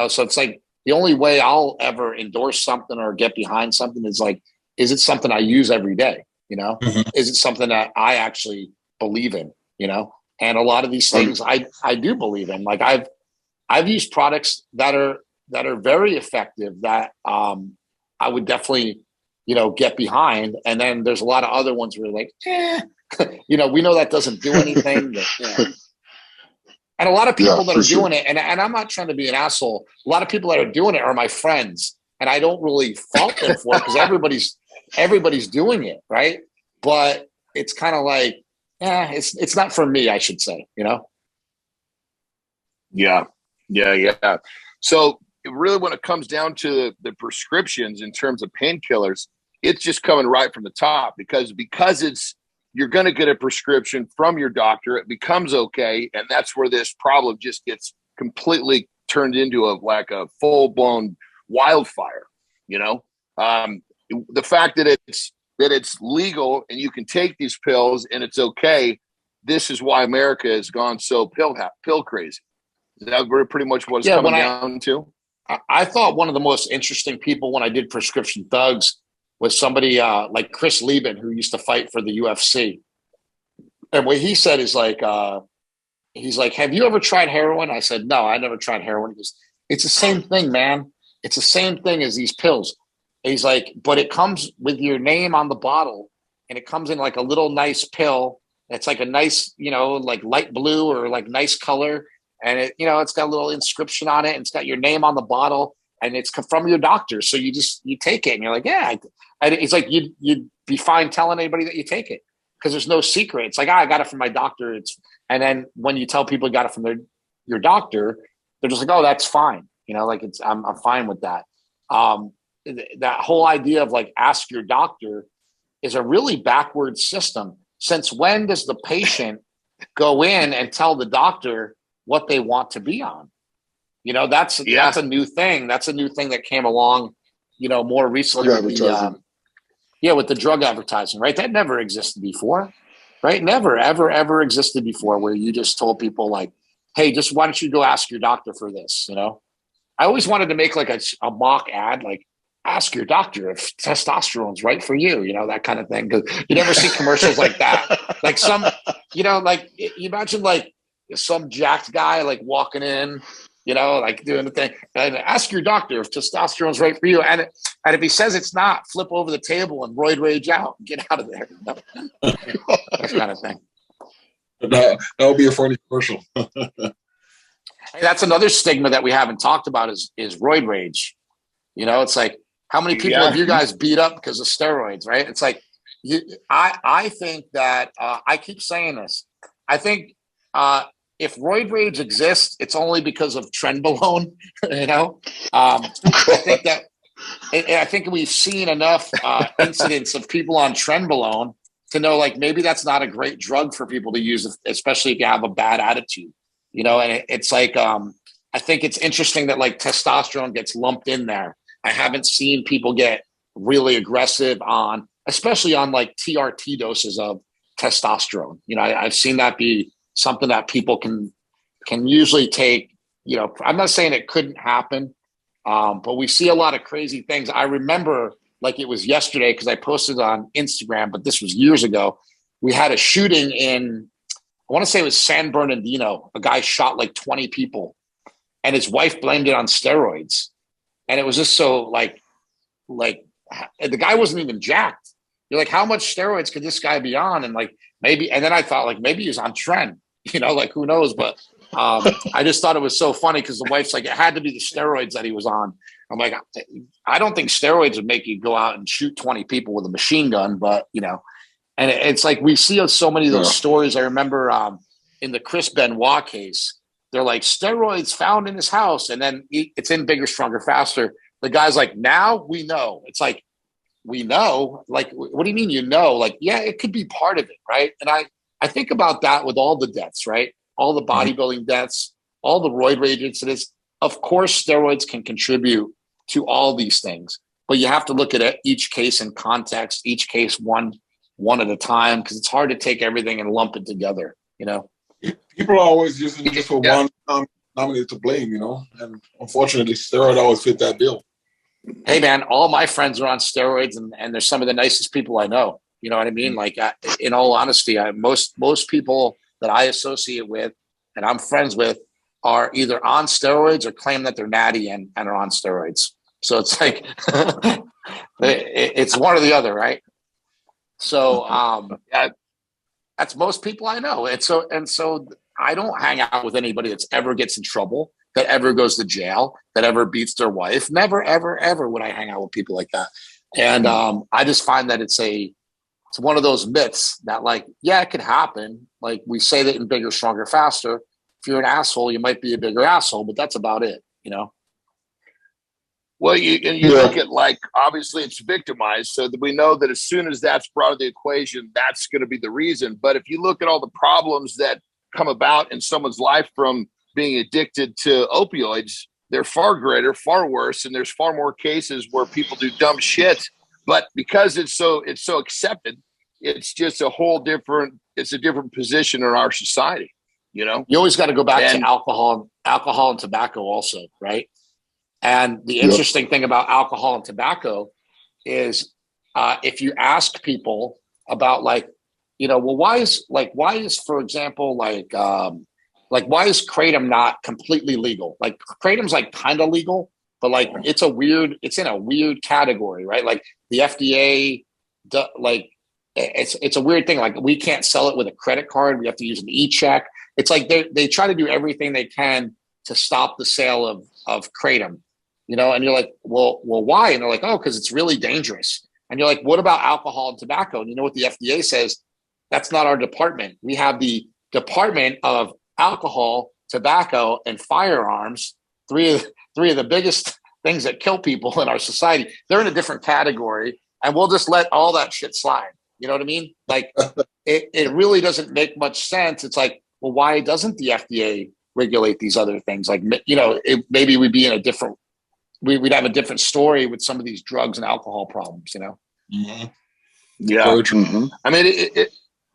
So it's like the only way I'll ever endorse something or get behind something is like, is it something I use every day? Mm-hmm. Is it something that I actually believe in? And a lot of these things I do believe in. Like I've used products that are very effective that I would definitely, get behind. And then there's a lot of other ones where you're like, we know that doesn't do anything. And a lot of people that are doing it, and I'm not trying to be an asshole, a lot of people that are doing it are my friends. And I don't really fault them for it because everybody's doing it, right? But it's kind of like, it's not for me, I should say, Yeah. So really when it comes down to the prescriptions in terms of painkillers, it's just coming right from the top because you're going to get a prescription from your doctor. It becomes okay. And that's where this problem just gets completely turned into a full blown wildfire. The fact that it's legal and you can take these pills and it's okay. This is why America has gone so pill crazy. Is that pretty much what it's coming down to? I thought one of the most interesting people when I did Prescription Thugs was somebody like Chris Lieben, who used to fight for the UFC. And what he said is like, he's like, have you ever tried heroin? I said, no, I never tried heroin. He goes, it's the same thing, man. It's the same thing as these pills. he's like, but it comes with your name on the bottle, and it comes in like a little nice pill. It's like a nice, like light blue or like nice color. And it's got a little inscription on it, and it's got your name on the bottle, and it's from your doctor. So you take it, and you're like, yeah. And he's like, you'd be fine telling anybody that you take it, because there's no secret. It's like, I got it from my doctor. And then when you tell people you got it from your doctor, they're just like, oh, that's fine. I'm fine with that. That whole idea of like, ask your doctor is a really backward system. Since when does the patient go in and tell the doctor what they want to be on? That's a new thing. That's a new thing that came along, more recently with the drug advertising, right? That never existed before, right? Never, ever, ever existed before, where you just told people like, hey, just why don't you go ask your doctor for this? I always wanted to make like a mock ad, like, ask your doctor if testosterone's right for you, that kind of thing. Because you never see commercials like that. Like like you imagine like some jacked guy like walking in, like doing the thing, and ask your doctor if testosterone's right for you. And if he says it's not, flip over the table and roid rage out and get out of there. That kind of thing. That would be a funny commercial. Hey, that's another stigma that we haven't talked about is roid rage. It's like, how many people have you guys beat up because of steroids, right? It's like, I think that, I keep saying this. I think if roid rage exists, it's only because of trenbolone, I think we've seen enough incidents of people on trenbolone to know, like, maybe that's not a great drug for people to use, especially if you have a bad attitude, and it's like, I think it's interesting that like testosterone gets lumped in there. I haven't seen people get really aggressive especially on like TRT doses of testosterone. I've seen that be something that people can usually take. I'm not saying it couldn't happen, but we see a lot of crazy things. I remember like it was yesterday because I posted on Instagram, but this was years ago. We had a shooting in, I want to say it was San Bernardino. A guy shot like 20 people, and his wife blamed it on steroids. And it was just so like the guy wasn't even jacked. You're like, how much steroids could this guy be on? And like, maybe, and then I thought like, maybe he was on trend, like who knows? But I just thought it was so funny because the wife's like, it had to be the steroids that he was on. I'm like, I don't think steroids would make you go out and shoot 20 people with a machine gun, but and it's like, we see so many of those stories. I remember in the Chris Benoit case, they're like, steroids found in his house, and then it's in Bigger, Stronger, Faster. The guy's like, now we know. It's like, we know? Like, what do you mean Like, yeah, it could be part of it, right? And I think about that with all the deaths, right? All the bodybuilding deaths, all the roid rage incidents. Of course, steroids can contribute to all these things, but you have to look at each case in context, each case one at a time, because it's hard to take everything and lump it together, People are always using it just for one nominee to blame, and unfortunately, steroid always fit that bill. Hey, man, all my friends are on steroids, and they're some of the nicest people I know. You know what I mean? Like, in all honesty, most people that I associate with and I'm friends with are either on steroids or claim that they're natty and are on steroids. So it's like it's one or the other, right? So that's most people I know. And so I don't hang out with anybody that's ever gets in trouble, that ever goes to jail, that ever beats their wife. Never, ever, ever would I hang out with people like that. And I just find that it's one of those myths that, like, yeah, it could happen. Like, we say that in Bigger, Stronger, Faster. If you're an asshole, you might be a bigger asshole, but that's about it, Well, you look at, like, obviously it's victimized, so that we know that as soon as that's brought into the equation, that's going to be the reason. But if you look at all the problems that come about in someone's life from being addicted to opioids, they're far greater, far worse, and there's far more cases where people do dumb shit. But because it's so accepted, it's just a different position in our society. You always got to go back to alcohol and tobacco also, right? And the interesting thing about alcohol and tobacco is if you ask people about, like, well, why is, for example, why is Kratom not completely legal? Like, Kratom's like kind of legal, but like it's in a weird category, right? Like the FDA, like it's a weird thing. Like we can't sell it with a credit card. We have to use an e-check. It's like they try to do everything they can to stop the sale of Kratom, you know? And you're like, well, why? And they're like, oh, because it's really dangerous. And you're like, what about alcohol and tobacco? And you know what the FDA says? That's not our department. We have the Department of Alcohol, Tobacco, and Firearms, three of the biggest things that kill people in our society. They're in a different category, and we'll just let all that shit slide. You know what I mean? Like, it really doesn't make much sense. It's like, well, why doesn't the FDA regulate these other things? Like, you know, maybe we'd be in a different, we'd have a different story with some of these drugs and alcohol problems, you know? Mm-hmm. Yeah. Mm-hmm. I mean,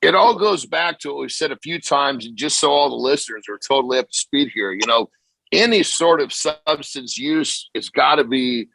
it all goes back to what we've said a few times, and just so all the listeners are totally up to speed here, you know, any sort of substance use, it's got to be,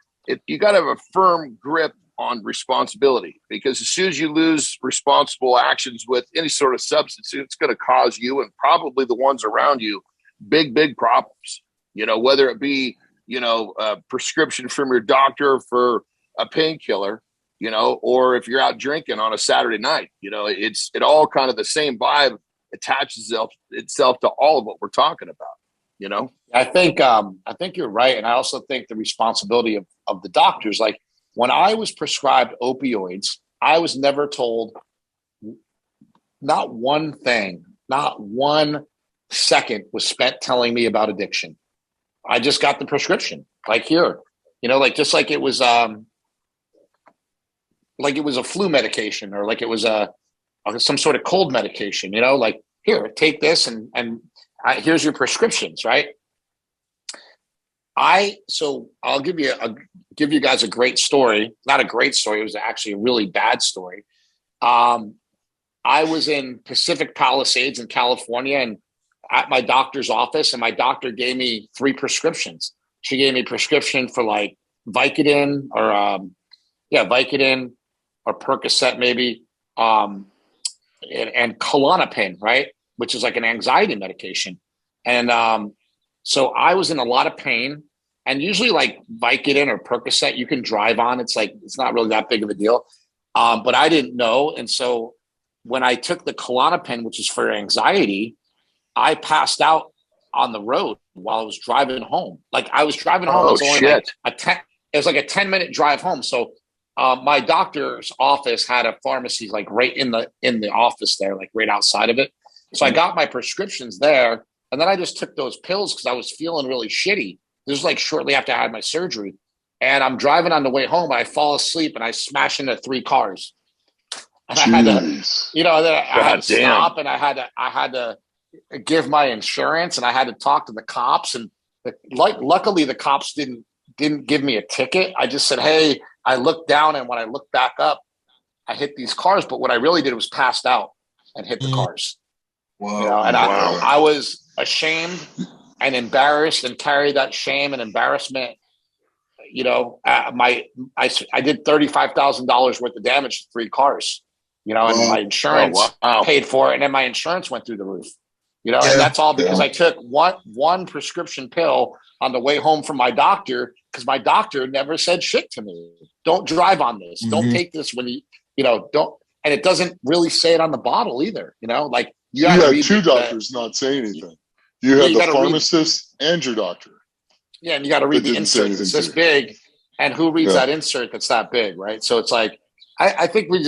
you got to have a firm grip on responsibility, because as soon as you lose responsible actions with any sort of substance, it's going to cause you and probably the ones around you big problems, you know, whether it be, you know, a prescription from your doctor for a painkiller, you know, or if you're out drinking on a Saturday night, you know, it all kind of the same vibe attaches itself to all of what we're talking about, you know? I think you're right. And I also think the responsibility of the doctors, like when I was prescribed opioids, I was never told not one thing, not 1 second was spent telling me about addiction. I just got the prescription, like here, you know, like just like it was a flu medication, or like it was some sort of cold medication, you know, like here, take this and here's your prescriptions, right? So I'll give you guys a great story. Not a great story. It was actually a really bad story. I was in Pacific Palisades in California, and at my doctor's office, and my doctor gave me 3 prescriptions. She gave me a prescription for like Vicodin Vicodin or Percocet maybe, and Klonopin, right? Which is like an anxiety medication. And so I was in a lot of pain, and usually like Vicodin or Percocet, you can drive on. It's like, it's not really that big of a deal. But I didn't know. And so when I took the Klonopin, which is for anxiety, I passed out on the road while I was driving home. Like I was driving home. Oh, it was only shit. It was like a 10-minute drive home. So my doctor's office had a pharmacy like right in the office there, like right outside of it. So I got my prescriptions there, and then I just took those pills because I was feeling really shitty. This was like shortly after I had my surgery, and I'm driving on the way home. I fall asleep and I smash into 3 cars. And I had to, you know, I had to stop, and I had to give my insurance, and I had to talk to the cops. And luckily the cops didn't give me a ticket. I just said, hey, I looked down, and when I looked back up, I hit these cars. But what I really did was passed out and hit the cars. Wow. You know, and I was ashamed and embarrassed, and carried that shame and embarrassment. You know, I did $35,000 worth of damage to 3 cars, you know, and my insurance paid for it. And then my insurance went through the roof, you know, and that's all because I took one prescription pill on the way home from my doctor, because my doctor never said shit to me. Don't drive on this. Mm-hmm. Don't take this when you know, don't. And it doesn't really say it on the bottle either, you know, like you had 2 doctors not say anything. You had the pharmacist and your doctor. Yeah, and you got to read the insert. It's this big, and who reads that insert that's that big, right? So it's like, I think we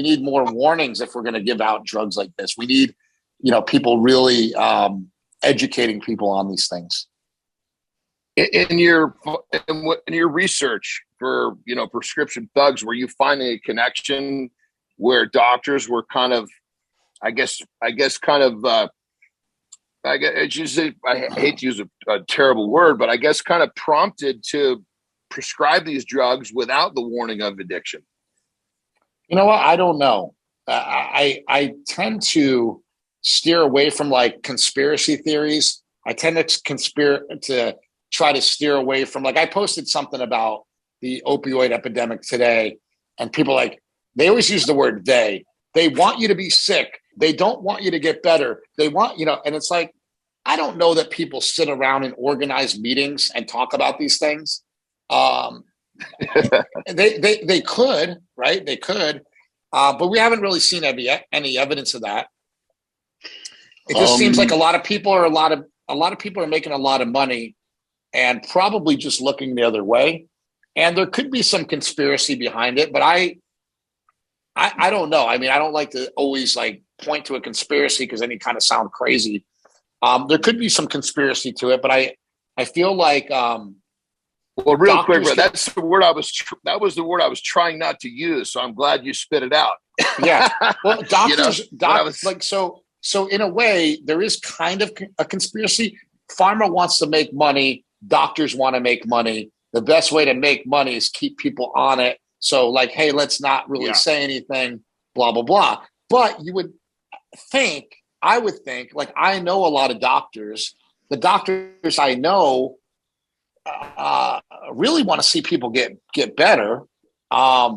need more warnings if we're going to give out drugs like this. We need, you know, people really educating people on these things. In your research for, you know, prescription thugs, were you finding a connection where doctors were kind of, I guess kind of, I hate to use a terrible word, but I guess kind of prompted to prescribe these drugs without the warning of addiction? You know what? I don't know. I tend to steer away from like conspiracy theories. I tend to try to steer away from, like, I posted something about the opioid epidemic today, and people they always use the word they want you to be sick. They don't want you to get better. They want, you know, and it's like, I don't know that people sit around in organized meetings and talk about these things. They could, right? They could, but we haven't really seen any evidence of that. It just seems like a lot of people are making a lot of money and probably just looking the other way. And there could be some conspiracy behind it, but I don't know. I mean, I don't like to always like point to a conspiracy because then you kind of sound crazy. There could be some conspiracy to it, but I feel like well, real quick, bro, that's the word that was the word I was trying not to use. So I'm glad you spit it out. Yeah. Well, doctors like so in a way, there is kind of a conspiracy. Pharma wants to make money. Doctors want to make money. The best way to make money is keep people on it. So like, hey, let's not really say anything, blah, blah, blah. But I would think, like, I know a lot of doctors. The doctors I know really want to see people get better. I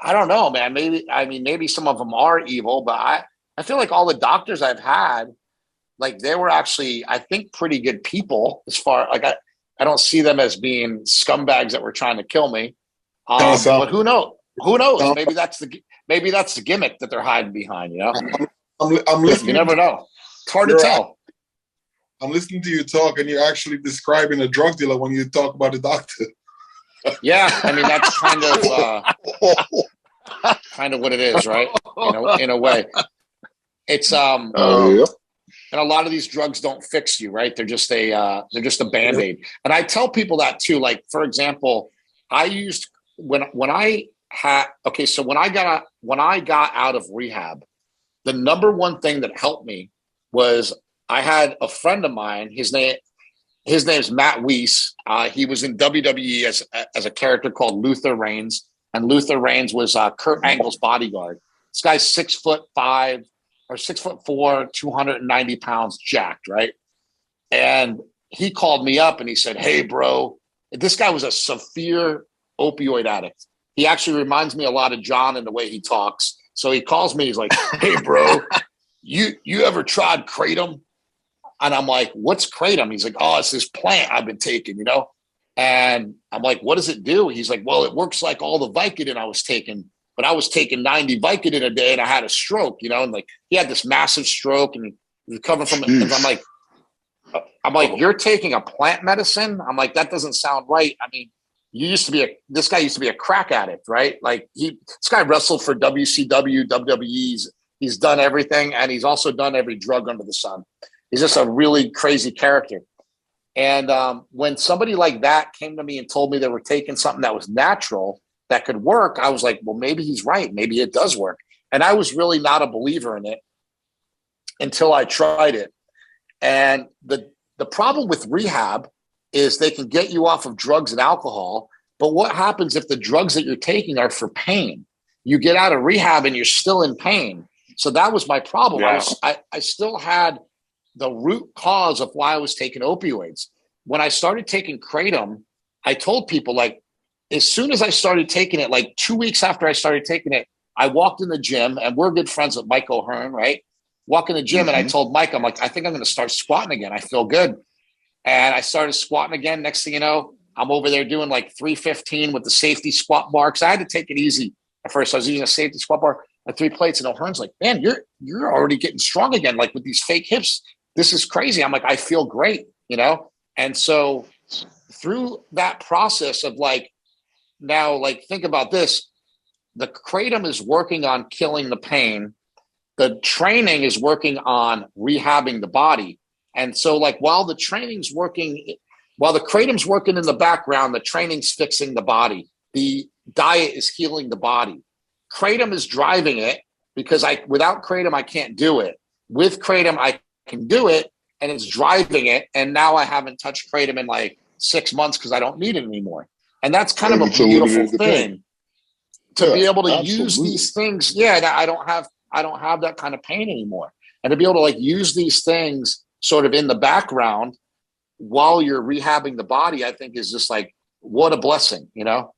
don't know, man. Maybe some of them are evil, but I feel like all the doctors I've had, like they were actually, I think, pretty good people as far like I don't see them as being scumbags that were trying to kill me. But who knows? Who knows? Maybe that's the gimmick that they're hiding behind. You know, I'm listening. You never know. It's hard to tell. I'm listening to you talk, and you're actually describing a drug dealer when you talk about the doctor. Yeah, I mean that's kind of what it is, right? In a way, it's and a lot of these drugs don't fix you, right? They're just a Band-Aid. And I tell people that too. Like for example, I used when I got out of rehab, the number one thing that helped me was I had a friend of mine. His name's Matt Weiss. He was in WWE as a character called Luther Reigns, and Luther Reigns was Kurt Angle's bodyguard. This guy's 6'5" or 6'4", 290 pounds, jacked, right? And he called me up and he said, "Hey, bro," this guy was a severe opioid addict. He actually reminds me a lot of John in the way he talks. So he calls me. He's like, "Hey, bro, you ever tried Kratom?" And I'm like, "What's Kratom?" He's like, "Oh, it's this plant I've been taking, you know." And I'm like, "What does it do?" He's like, "Well, it works like all the Vicodin I was taking, but I was taking 90 Vicodin a day and I had a stroke, you know." And like, he had this massive stroke and he was coming from it. And I'm like, "You're taking a plant medicine?" I'm like, "That doesn't sound right." I mean, this guy used to be a crack addict, right? Like this guy wrestled for WCW, WWE. He's done everything. And he's also done every drug under the sun. He's just a really crazy character. And when somebody like that came to me and told me they were taking something that was natural that could work, I was like, well, maybe he's right. Maybe it does work. And I was really not a believer in it until I tried it. And the problem with rehab is they can get you off of drugs and alcohol. But what happens if the drugs that you're taking are for pain? You get out of rehab and you're still in pain. So that was my problem. Yeah. I still had the root cause of why I was taking opioids. When I started taking Kratom, I told people, like, as soon as I started taking it, like 2 weeks after I started taking it, I walked in the gym, and we're good friends with Mike O'Hearn, right? Walk in the gym, and I told Mike, I'm like, I think I'm going to start squatting again. I feel good. And I started squatting again. Next thing you know, I'm over there doing like 315 with the safety squat bar. Cause I had to take it easy at first. I was using a safety squat bar at 3 plates, and O'Hearn's like, "Man, you're already getting strong again. Like with these fake hips, this is crazy." I'm like, "I feel great," you know? And so through that process of like, now, like, think about this. The Kratom is working on killing the pain. The training is working on rehabbing the body. And so like, while the Kratom's working in the background, the training's fixing the body. The diet is healing the body. Kratom is driving it because without Kratom, I can't do it. With Kratom, I can do it, and it's driving it. And now I haven't touched Kratom in like 6 months because I don't need it anymore. And that's kind of a beautiful thing to be able to use these things. Yeah, I don't have that kind of pain anymore. And to be able to like use these things sort of in the background while you're rehabbing the body, I think is just like, what a blessing, you know?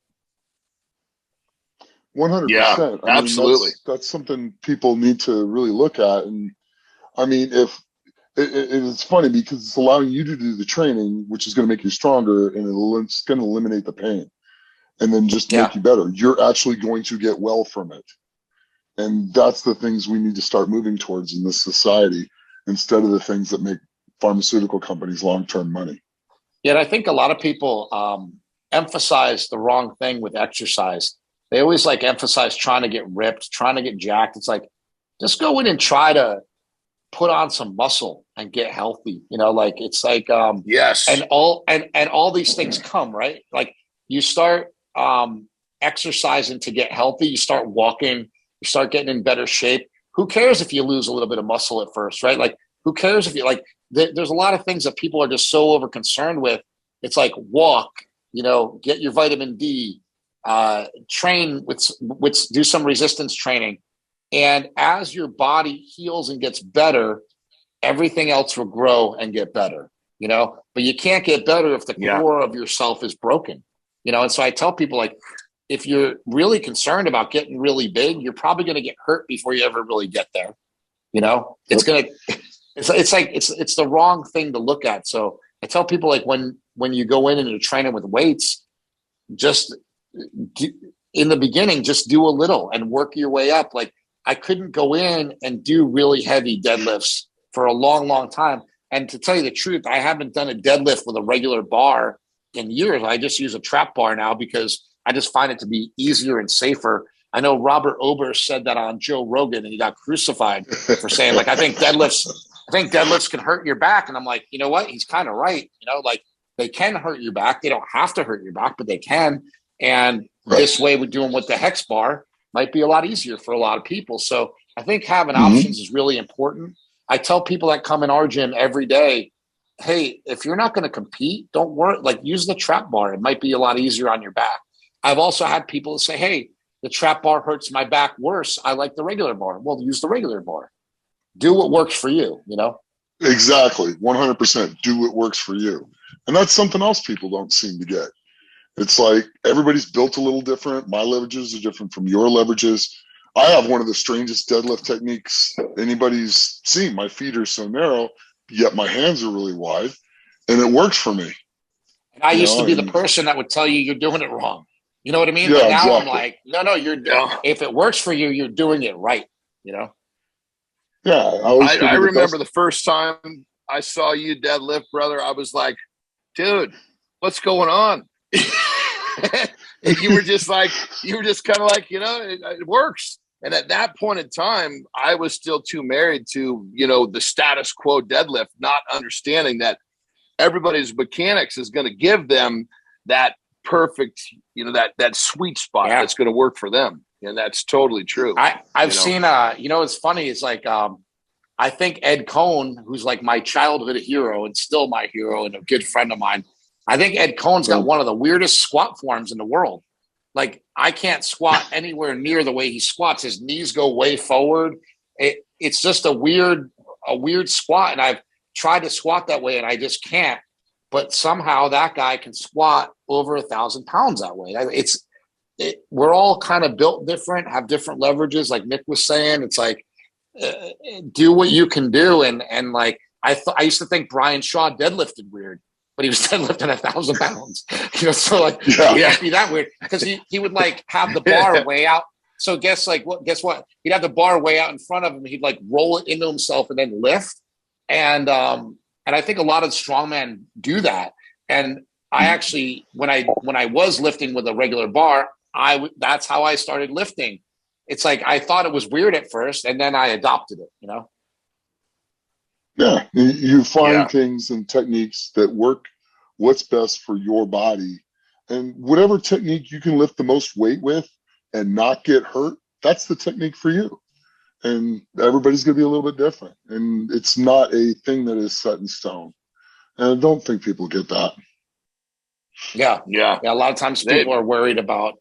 100%. Yeah, absolutely. That's something people need to really look at. And I mean, if it's funny because it's allowing you to do the training, which is going to make you stronger, and it's going to eliminate the pain, and then just make you better. You're actually going to get well from it. And that's the things we need to start moving towards in this society, instead of the things that make pharmaceutical companies long-term money. Yeah, and I think a lot of people emphasize the wrong thing with exercise. They always like emphasize trying to get ripped, trying to get jacked. It's like, just go in and try to put on some muscle and get healthy. You know, like it's like yes, and all these things come, right? Like you start exercising to get healthy, you start walking, you start getting in better shape. Who cares if you lose a little bit of muscle at first, right? Like who cares if you like there's a lot of things that people are just so over concerned with. It's like walk, you know, get your vitamin D, train with do some resistance training. And as your body heals and gets better, everything else will grow and get better, you know, but you can't get better if the core of yourself is broken, you know? And so I tell people, like, if you're really concerned about getting really big, you're probably going to get hurt before you ever really get there. You know, it's the wrong thing to look at. So I tell people, like, when you go in and you're training with weights, just in the beginning, just do a little and work your way up. Like, I couldn't go in and do really heavy deadlifts for a long, long time. And to tell you the truth, I haven't done a deadlift with a regular bar in years. I just use a trap bar now because I just find it to be easier and safer. I know Robert Oberst said that on Joe Rogan, and he got crucified for saying, like, I think deadlifts can hurt your back. And I'm like, you know what? He's kind of right. You know, like, they can hurt your back. They don't have to hurt your back, but they can. And this way we do them with the hex bar might be a lot easier for a lot of people. So I think having options is really important. I tell people that come in our gym every day, hey, if you're not going to compete, don't worry, like, use the trap bar. It might be a lot easier on your back. I've also had people say, hey, the trap bar hurts my back worse. I like the regular bar. Well, use the regular bar. Do what works for you, you know? Exactly. 100%. Do what works for you. And that's something else people don't seem to get. It's like everybody's built a little different. My leverages are different from your leverages. I have one of the strangest deadlift techniques anybody's seen. My feet are so narrow, yet my hands are really wide, and it works for me. And I used to be the person that would tell you you're doing it wrong. You know what I mean? Yeah, but now exactly. I'm like, no, if it works for you, you're doing it right, you know? Yeah. I remember the first time I saw you deadlift, brother. I was like, dude, what's going on? And you were just kind of like, you know, it works. And at that point in time, I was still too married to, you know, the status quo deadlift, not understanding that everybody's mechanics is going to give them that perfect, you know, that sweet spot that's going to work for them. And that's totally true. I've seen, you know, it's funny. It's like, I think Ed Cohn, who's like my childhood hero and still my hero and a good friend of mine, I think Ed Cohn's got one of the weirdest squat forms in the world. Like, I can't squat anywhere near the way he squats. His knees go way forward. It's just a weird squat. And I've tried to squat that way and I just can't. But somehow that guy can squat over 1,000 pounds that way. We're all kind of built different, have different leverages. Like Nick was saying, it's like, do what you can do. And like, I used to think Brian Shaw deadlifted weird, but he was deadlifting 1,000 pounds. You know, so like, it can't be that weird because he would like have the bar way out. So guess what? He'd have the bar way out in front of him. He'd like roll it into himself and then lift. And I think a lot of strongmen do that. And I actually, when I was lifting with a regular bar, that's how I started lifting. It's like, I thought it was weird at first and then I adopted it, you know? Yeah. You find things and techniques that work what's best for your body, and whatever technique you can lift the most weight with and not get hurt, that's the technique for you. And everybody's going to be a little bit different. And it's not a thing that is set in stone. And I don't think people get that. Yeah. A lot of times people are worried about,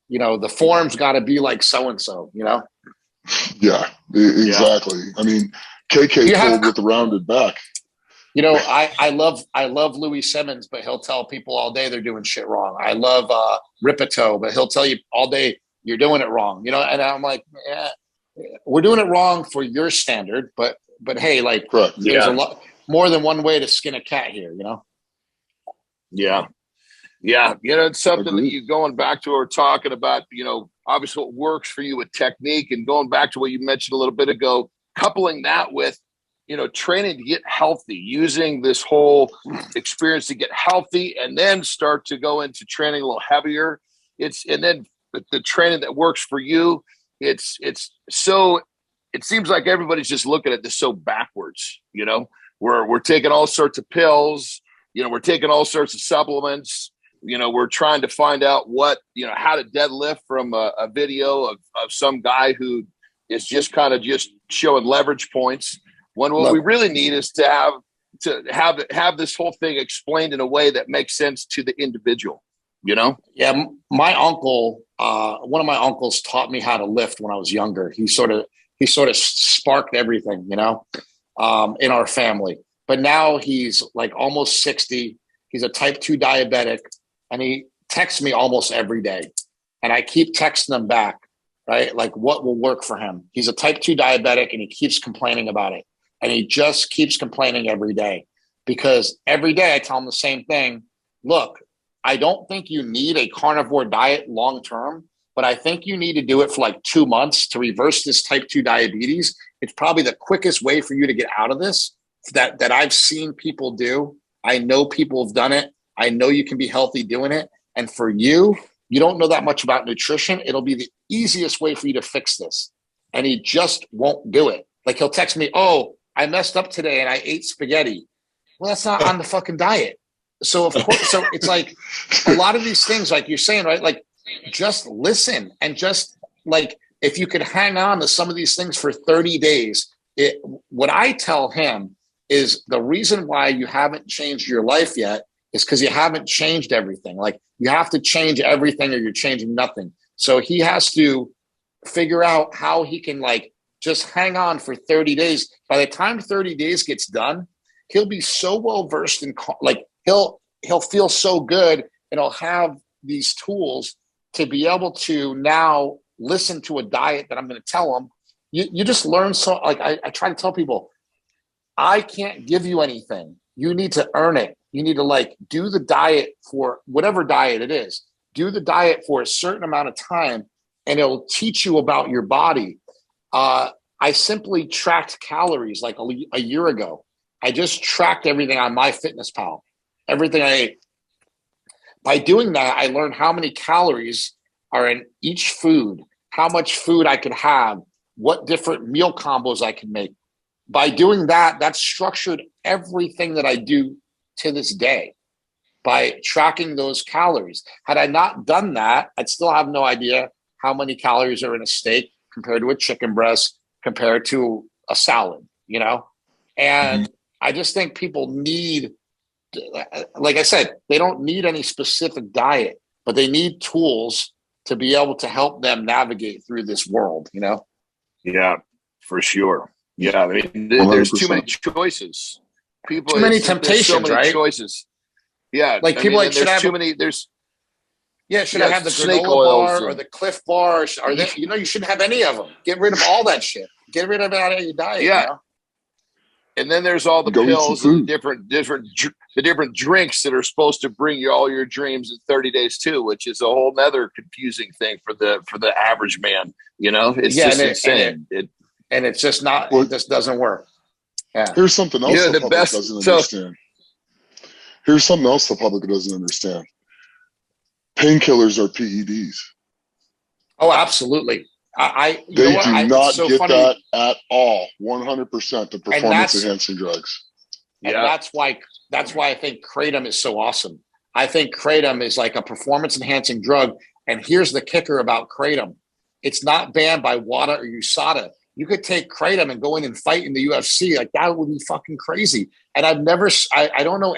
you know, the form's got to be like so-and-so, you know? Yeah, exactly. I mean, KK pulled with the rounded back. You know, I love Louis Simmons, but he'll tell people all day they're doing shit wrong. I love Ripito, but he'll tell you all day you're doing it wrong. You know, and I'm like, we're doing it wrong for your standard, but But hey, like Correct. there's a lot more than one way to skin a cat here, you know? Yeah. Yeah. It's something that you going back to, or talking about, obviously what works for you with technique, and going back to what you mentioned a little bit ago, coupling that with, training to get healthy, using this whole experience to get healthy, and then start to go into training a little heavier. And then the training that works for you, it seems like everybody's just looking at this so backwards. We're taking all sorts of pills, we're taking all sorts of supplements, we're trying to find out how to deadlift from a video of some guy who is just kind of just showing leverage points, when what we really need is to have this whole thing explained in a way that makes sense to the individual. Yeah, my uncle, one of my uncles taught me how to lift when I was younger. He sort of sparked everything, in our family. But now he's like almost 60. He's a type 2 diabetic, and he texts me almost every day. And I keep texting him back, right? Like what will work for him. He's a type 2 diabetic, and he keeps complaining about it. And he just keeps complaining every day, because every day I tell him the same thing. Look, I don't think you need a carnivore diet long-term, but I think you need to do it for like 2 months to reverse this type 2 diabetes. It's probably the quickest way for you to get out of this that I've seen people do. I know people have done it. I know you can be healthy doing it. And for you don't know that much about nutrition. It'll be the easiest way for you to fix this. And he just won't do it. Like he'll text me, oh, I messed up today and I ate spaghetti. Well, that's not on the fucking diet. So of course, so it's like a lot of these things, like you're saying, right? Like just listen, and just like, if you could hang on to some of these things for 30 days, what I tell him is the reason why you haven't changed your life yet is because you haven't changed everything. Like you have to change everything or you're changing nothing. So he has to figure out how he can like just hang on for 30 days. By the time 30 days gets done, he'll be so well versed in, like he'll feel so good, and he'll have these tools to be able to now listen to a diet that I'm going to tell him. You just learn. So like I try to tell people, I can't give you anything. You need to earn it. You need to like do the diet for whatever diet it is. Do the diet for a certain amount of time, and it'll teach you about your body. I simply tracked calories like a year ago. I just tracked everything on MyFitnessPal, everything I ate. By doing that, I learned how many calories are in each food, how much food I could have, what different meal combos I can make. By doing that, that's structured everything that I do to this day by tracking those calories. Had I not done that, I'd still have no idea how many calories are in a steak compared to a chicken breast, compared to a salad, And I just think people need, like I said, they don't need any specific diet, but they need tools to be able to help them navigate through this world, Yeah, for sure. Yeah, I mean, there's too many choices. People, too many temptations, so many right? choices. Yeah, like people like, should I have too many? should I have the granola bar or the Cliff Bar? Or you shouldn't have any of them. Get rid of all that shit. Get rid of it out of your diet. Yeah. And then there's all the pills and the different drinks that are supposed to bring you all your dreams in 30 days too, which is a whole nother confusing thing for the average man. It's just insane. And it's just not. It just doesn't work. Yeah. Here's something else the public doesn't understand. Here's something else the public doesn't understand. Painkillers are PEDs. Oh, absolutely. They do not get that at all. 100% the performance enhancing drugs. And that's why I think Kratom is so awesome. I think Kratom is like a performance enhancing drug. And here's the kicker about Kratom. It's not banned by WADA or USADA. You could take Kratom and go in and fight in the UFC. Like that would be fucking crazy. And I don't know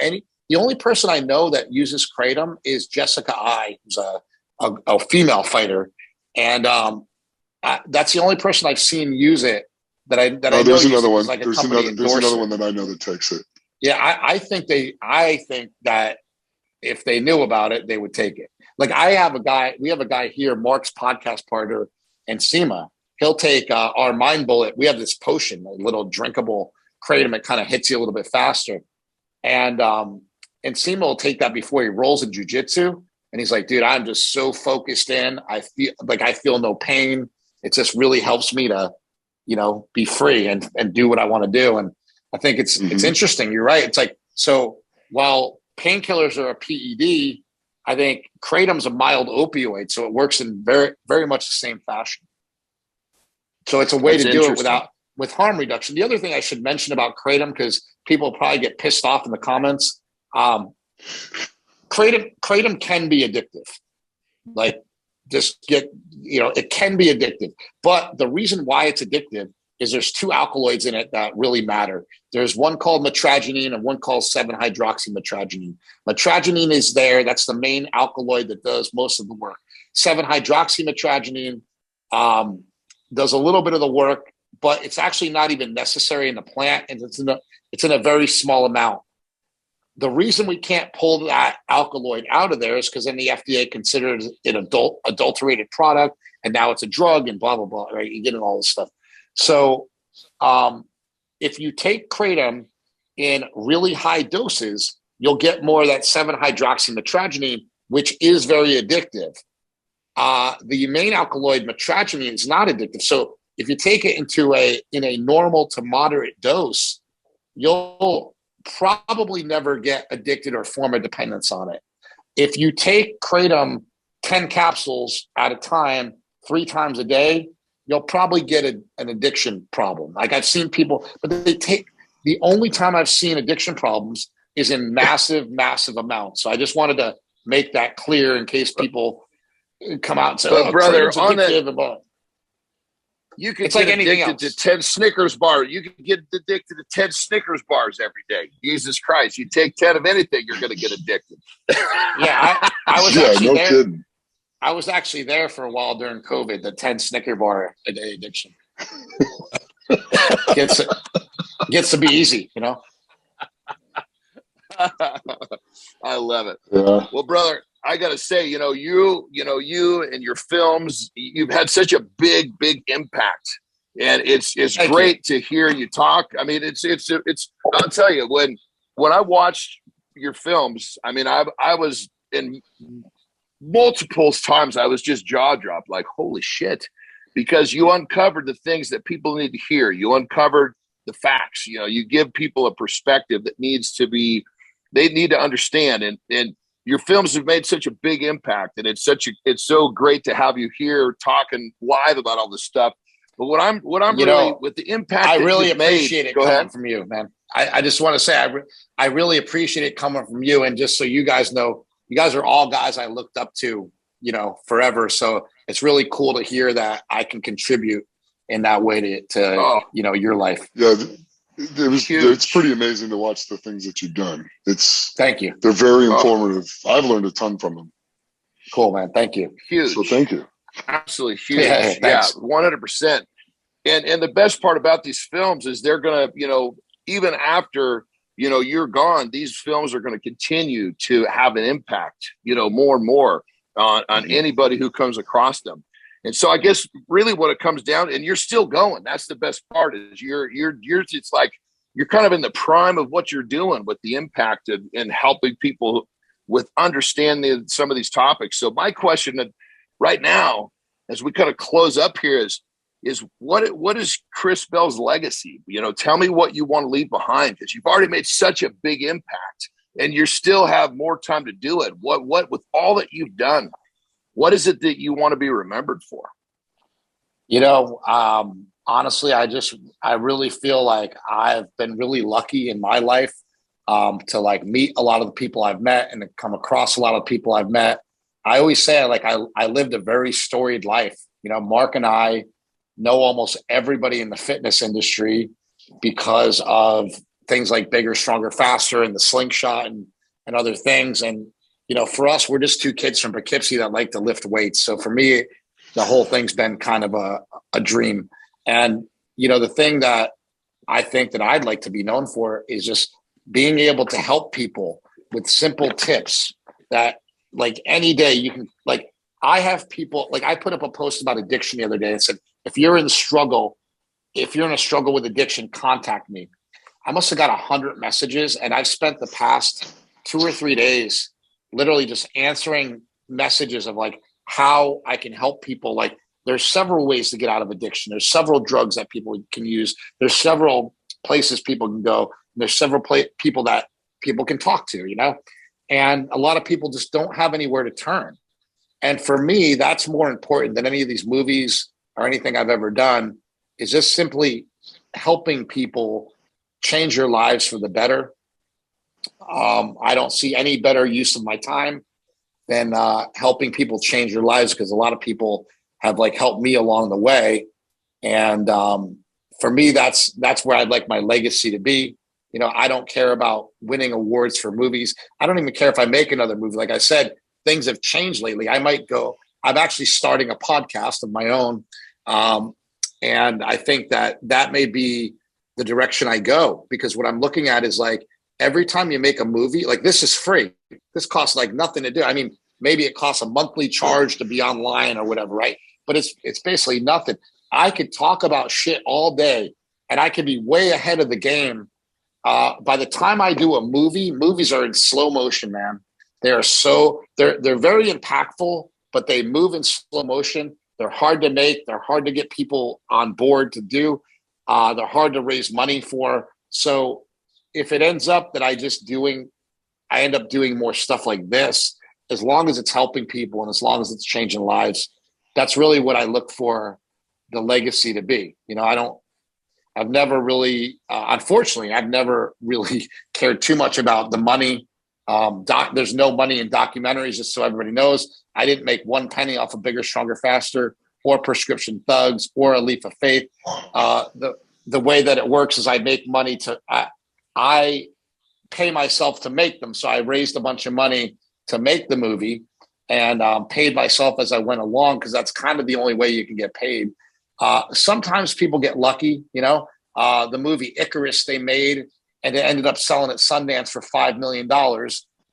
the only person I know that uses Kratom is Jessica I, who's a female fighter. And that's the only person I've seen use it that I know. There's another one. Like there's another one that I know that takes it. Yeah, I think that if they knew about it, they would take it. Like we have a guy here, Mark's podcast partner, and Seema. he'll take our Mind Bullet. We have this potion, a little drinkable Kratom. It kind of hits you a little bit faster. And Simo will take that before he rolls in jiu-jitsu. And he's like, dude, I'm just so focused in. I feel no pain. It just really helps me to, be free and do what I want to do. And I think it's interesting. You're right. It's like, so while painkillers are a PED, I think Kratom's a mild opioid. So it works in very, very much the same fashion. So it's a way to do it with harm reduction. The other thing I should mention about Kratom, because people probably get pissed off in the comments, Kratom can be addictive. Like, it can be addictive. But the reason why it's addictive is there's two alkaloids in it that really matter. There's one called metragenine and one called 7-hydroxymetragenine. Metragenine is there. That's the main alkaloid that does most of the work. 7-hydroxymetragenine does a little bit of the work, but it's actually not even necessary in the plant, and it's in a very small amount. The reason we can't pull that alkaloid out of there is because then the FDA considers it adulterated product, and now it's a drug and blah, blah, blah, right? You get in all this stuff. So if you take Kratom in really high doses, you'll get more of that 7-hydroxymetragenine, which is very addictive. The main alkaloid, metragenine, is not addictive. So if you take it in a normal to moderate dose, you'll probably never get addicted or form a dependence on it. If you take Kratom 10 capsules at a time, 3 times a day, you'll probably get an addiction problem. Like, I've seen people, but the only time I've seen addiction problems is in massive, massive amounts. So I just wanted to make that clear in case people come out and say, but brother, on that, you can get addicted to 10 Snickers bars. You can get addicted to 10 Snickers bars every day. Jesus Christ. You take 10 of anything, you're going to get addicted. Yeah, I was actually there. Kidding. I was actually there for a while during COVID, the 10 Snicker bar a day addiction. Gets to be easy, I love it. Yeah. Well, brother, I got to say, you and your films, you've had such a big, big impact, and it's great to hear you talk. I mean, it's, I'll tell you, when I watched your films, I mean, I was in multiple times, I was just jaw dropped, like, holy shit, because you uncovered the things that people need to hear. You uncovered the facts, you give people a perspective that they need to understand. And your films have made such a big impact, and it's so great to have you here talking live about all this stuff. But what I'm really with the impact, I really appreciate it coming from you, man. I just want to say I really appreciate it coming from you. And just so you guys know, you guys are all guys I looked up to, forever. So it's really cool to hear that I can contribute in that way to your life. Yeah. It's pretty amazing to watch the things that you've done. Thank you. They're very informative. I've learned a ton from them. Cool, man. Thank you. Huge. So thank you. Absolutely huge. Yeah, 100%. And the best part about these films is they're going to, even after, you're gone, these films are going to continue to have an impact, more and more on anybody who comes across them. And so I guess really what it comes down, and you're still going. That's the best part is you're it's like you're kind of in the prime of what you're doing with the impact and helping people with understanding some of these topics. So my question right now, as we kind of close up here, is what is Chris Bell's legacy? Tell me what you want to leave behind, because you've already made such a big impact and you still have more time to do it. What with all that you've done, what is it that you want to be remembered for? Honestly, I really feel like I've been really lucky in my life to meet a lot of the people I've met and to come across a lot of people I've met. I always say I lived a very storied life. Mark and I know almost everybody in the fitness industry because of things like Bigger, Stronger, Faster and the Slingshot and other things. And for us, we're just 2 kids from Poughkeepsie that like to lift weights. So for me, the whole thing's been kind of a dream. And, the thing that I think that I'd like to be known for is just being able to help people with simple tips that any day you can I have people, like I put up a post about addiction the other day and said, if you're in a struggle with addiction, contact me. I must have got 100 messages, and I've spent the past 2 or 3 days literally just answering messages of like how I can help people. Like there's several ways to get out of addiction. There's several drugs that people can use. There's several places people can go. There's several people that people can talk to, you know, and a lot of people just don't have anywhere to turn. And for me, that's more important than any of these movies or anything I've ever done, is just simply helping people change their lives for the better. I don't see any better use of my time than helping people change their lives, because a lot of people have like helped me along the way. And for me, that's where I'd like my legacy to be. You know, I don't care about winning awards for movies. I don't even care if I make another movie. Like I said, things have changed lately. I'm actually starting a podcast of my own. And I think that may be the direction I go, because what I'm looking at is like, every time you make a movie, like this is free. This costs like nothing to do. I mean, maybe it costs a monthly charge to be online or whatever, right? But it's basically nothing. I could talk about shit all day, and I could be way ahead of the game. By the time I do a movie, movies are in slow motion, man. They're very impactful, but they move in slow motion. They're hard to make. They're hard to get people on board to do. They're hard to raise money for. So if it ends up that I end up doing more stuff like this, as long as it's helping people and as long as it's changing lives, that's really what I look for the legacy to be. You know, I've never really, unfortunately, I've never really cared too much about the money. There's no money in documentaries, just so everybody knows. I didn't make one penny off of Bigger, Stronger, Faster or Prescription Thugs or A Leap of Faith. The way that it works is I make money I pay myself to make them. So I raised a bunch of money to make the movie and paid myself as I went along, because that's kind of the only way you can get paid. Sometimes people get lucky, you know. The movie Icarus they made, and it ended up selling at Sundance for $5 million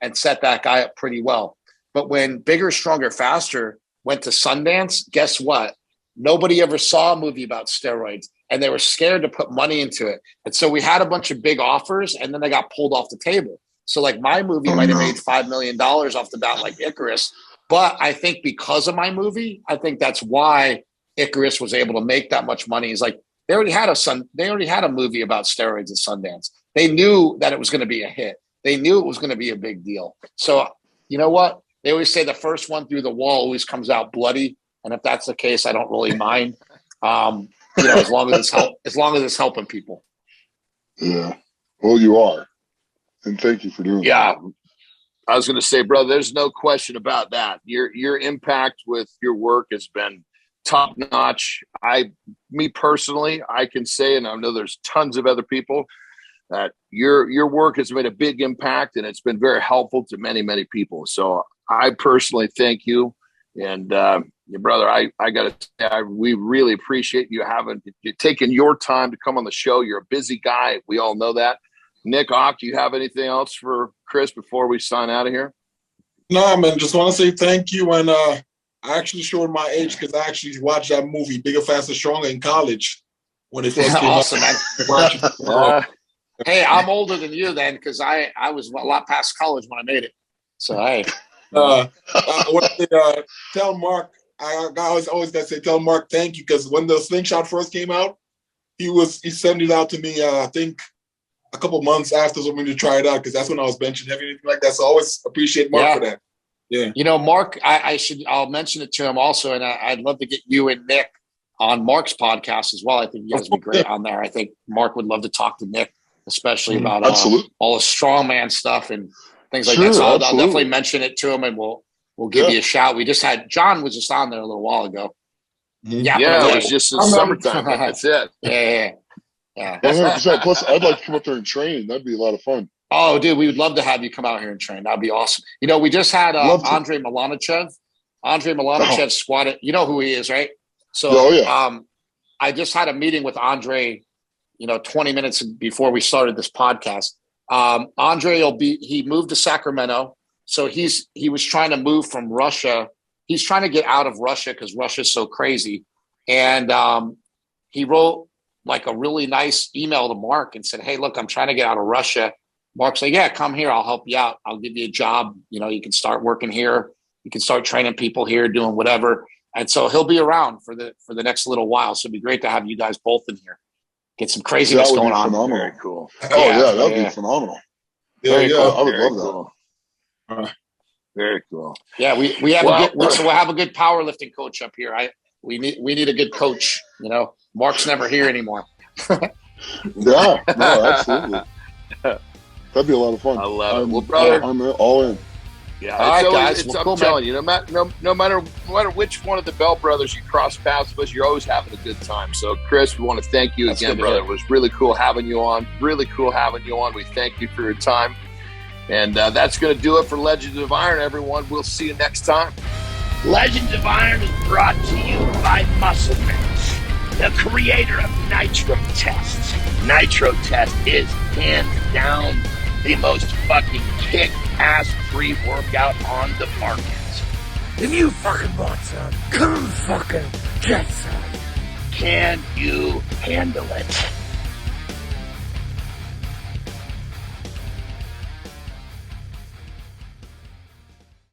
and set that guy up pretty well. But when Bigger, Stronger, Faster went to Sundance, guess what? Nobody ever saw a movie about steroids, and they were scared to put money into it. And so we had a bunch of big offers, and then they got pulled off the table. So like my movie might have made $5 million off the bat, like Icarus. But I think because of my movie, I think that's why Icarus was able to make that much money. Is like they already had a movie about steroids at Sundance. They knew that it was going to be a hit. They knew it was going to be a big deal. So you know what? They always say the first one through the wall always comes out bloody. And if that's the case, I don't really mind. You know, as long as it's helping people. Yeah. Well, you are. And thank you for doing that. Yeah. I was going to say, brother, there's no question about that. Your impact with your work has been top notch. Me personally, I can say, and I know there's tons of other people, that your work has made a big impact, and it's been very helpful to many, many people. So I personally thank you. And your brother, I got to say, we really appreciate you taking your time to come on the show. You're a busy guy. We all know that. Nick, Ock, do you have anything else for Chris before we sign out of here? No, man, just want to say thank you. And I actually showed my age because I actually watched that movie, Bigger, Faster, Stronger, in college when it first came awesome, out. Man. Hey, I'm older than you then, because I was a lot past college when I made it. So, hey. Tell Mark, I always got to say, tell Mark thank you, because when the Slingshot first came out, he sent it out to me, I think, a couple months after for me to try it out, because that's when I was benching heavy and anything like that. So I always appreciate Mark for that. Yeah. You know, Mark, I'll mention it to him also, and I'd love to get you and Nick on Mark's podcast as well. I think you guys would be great on there. I think Mark would love to talk to Nick, especially about all the strongman stuff and things like that. So I'll definitely mention it to him, and we'll give you a shout. We just had John was just on there a little while ago. Yeah, it was just the summertime. That's it. Yeah. 100%. Plus, I'd like to come up there and train. That'd be a lot of fun. Oh, dude, we would love to have you come out here and train. That'd be awesome. You know, we just had Andrei Milanichev. Andrei Milanichev squatted. You know who he is, right? So I just had a meeting with Andrei, 20 minutes before we started this podcast. Andrei he moved to Sacramento. So he was trying to move from Russia he's trying to get out of Russia because Russia's so crazy. And he wrote like a really nice email to Mark and said, hey, look, I'm trying to get out of Russia. Mark's like, yeah, come here. I'll help you out. I'll give you a job. You know, you can start working here. You can start training people here, doing whatever. And so he'll be around for the next little while. So it'd be great to have you guys both in here. Get some craziness going on. Phenomenal. Very cool. Oh yeah, that'd be phenomenal. Very cool. I would love Cool. Very cool. Yeah, we have we'll have a good powerlifting coach up here. We need a good coach. You know, Mark's never here anymore. Yeah, no, absolutely. That'd be a lot of fun. I love it. Well, brother, I'm all in. Yeah, all right, guys. I'm telling you, no matter which one of the Bell brothers you cross paths with, you're always having a good time. So, Chris, we want to thank you again, brother. It was really cool having you on. Really cool having you on. We thank you for your time. And that's going to do it for Legends of Iron, everyone. We'll see you next time. Legends of Iron is brought to you by Muscle Bench, the creator of Nitro Test. Nitro Test is hands down the most fucking kick-ass pre-workout on the market. If you fucking want some, come fucking get some. Can you handle it?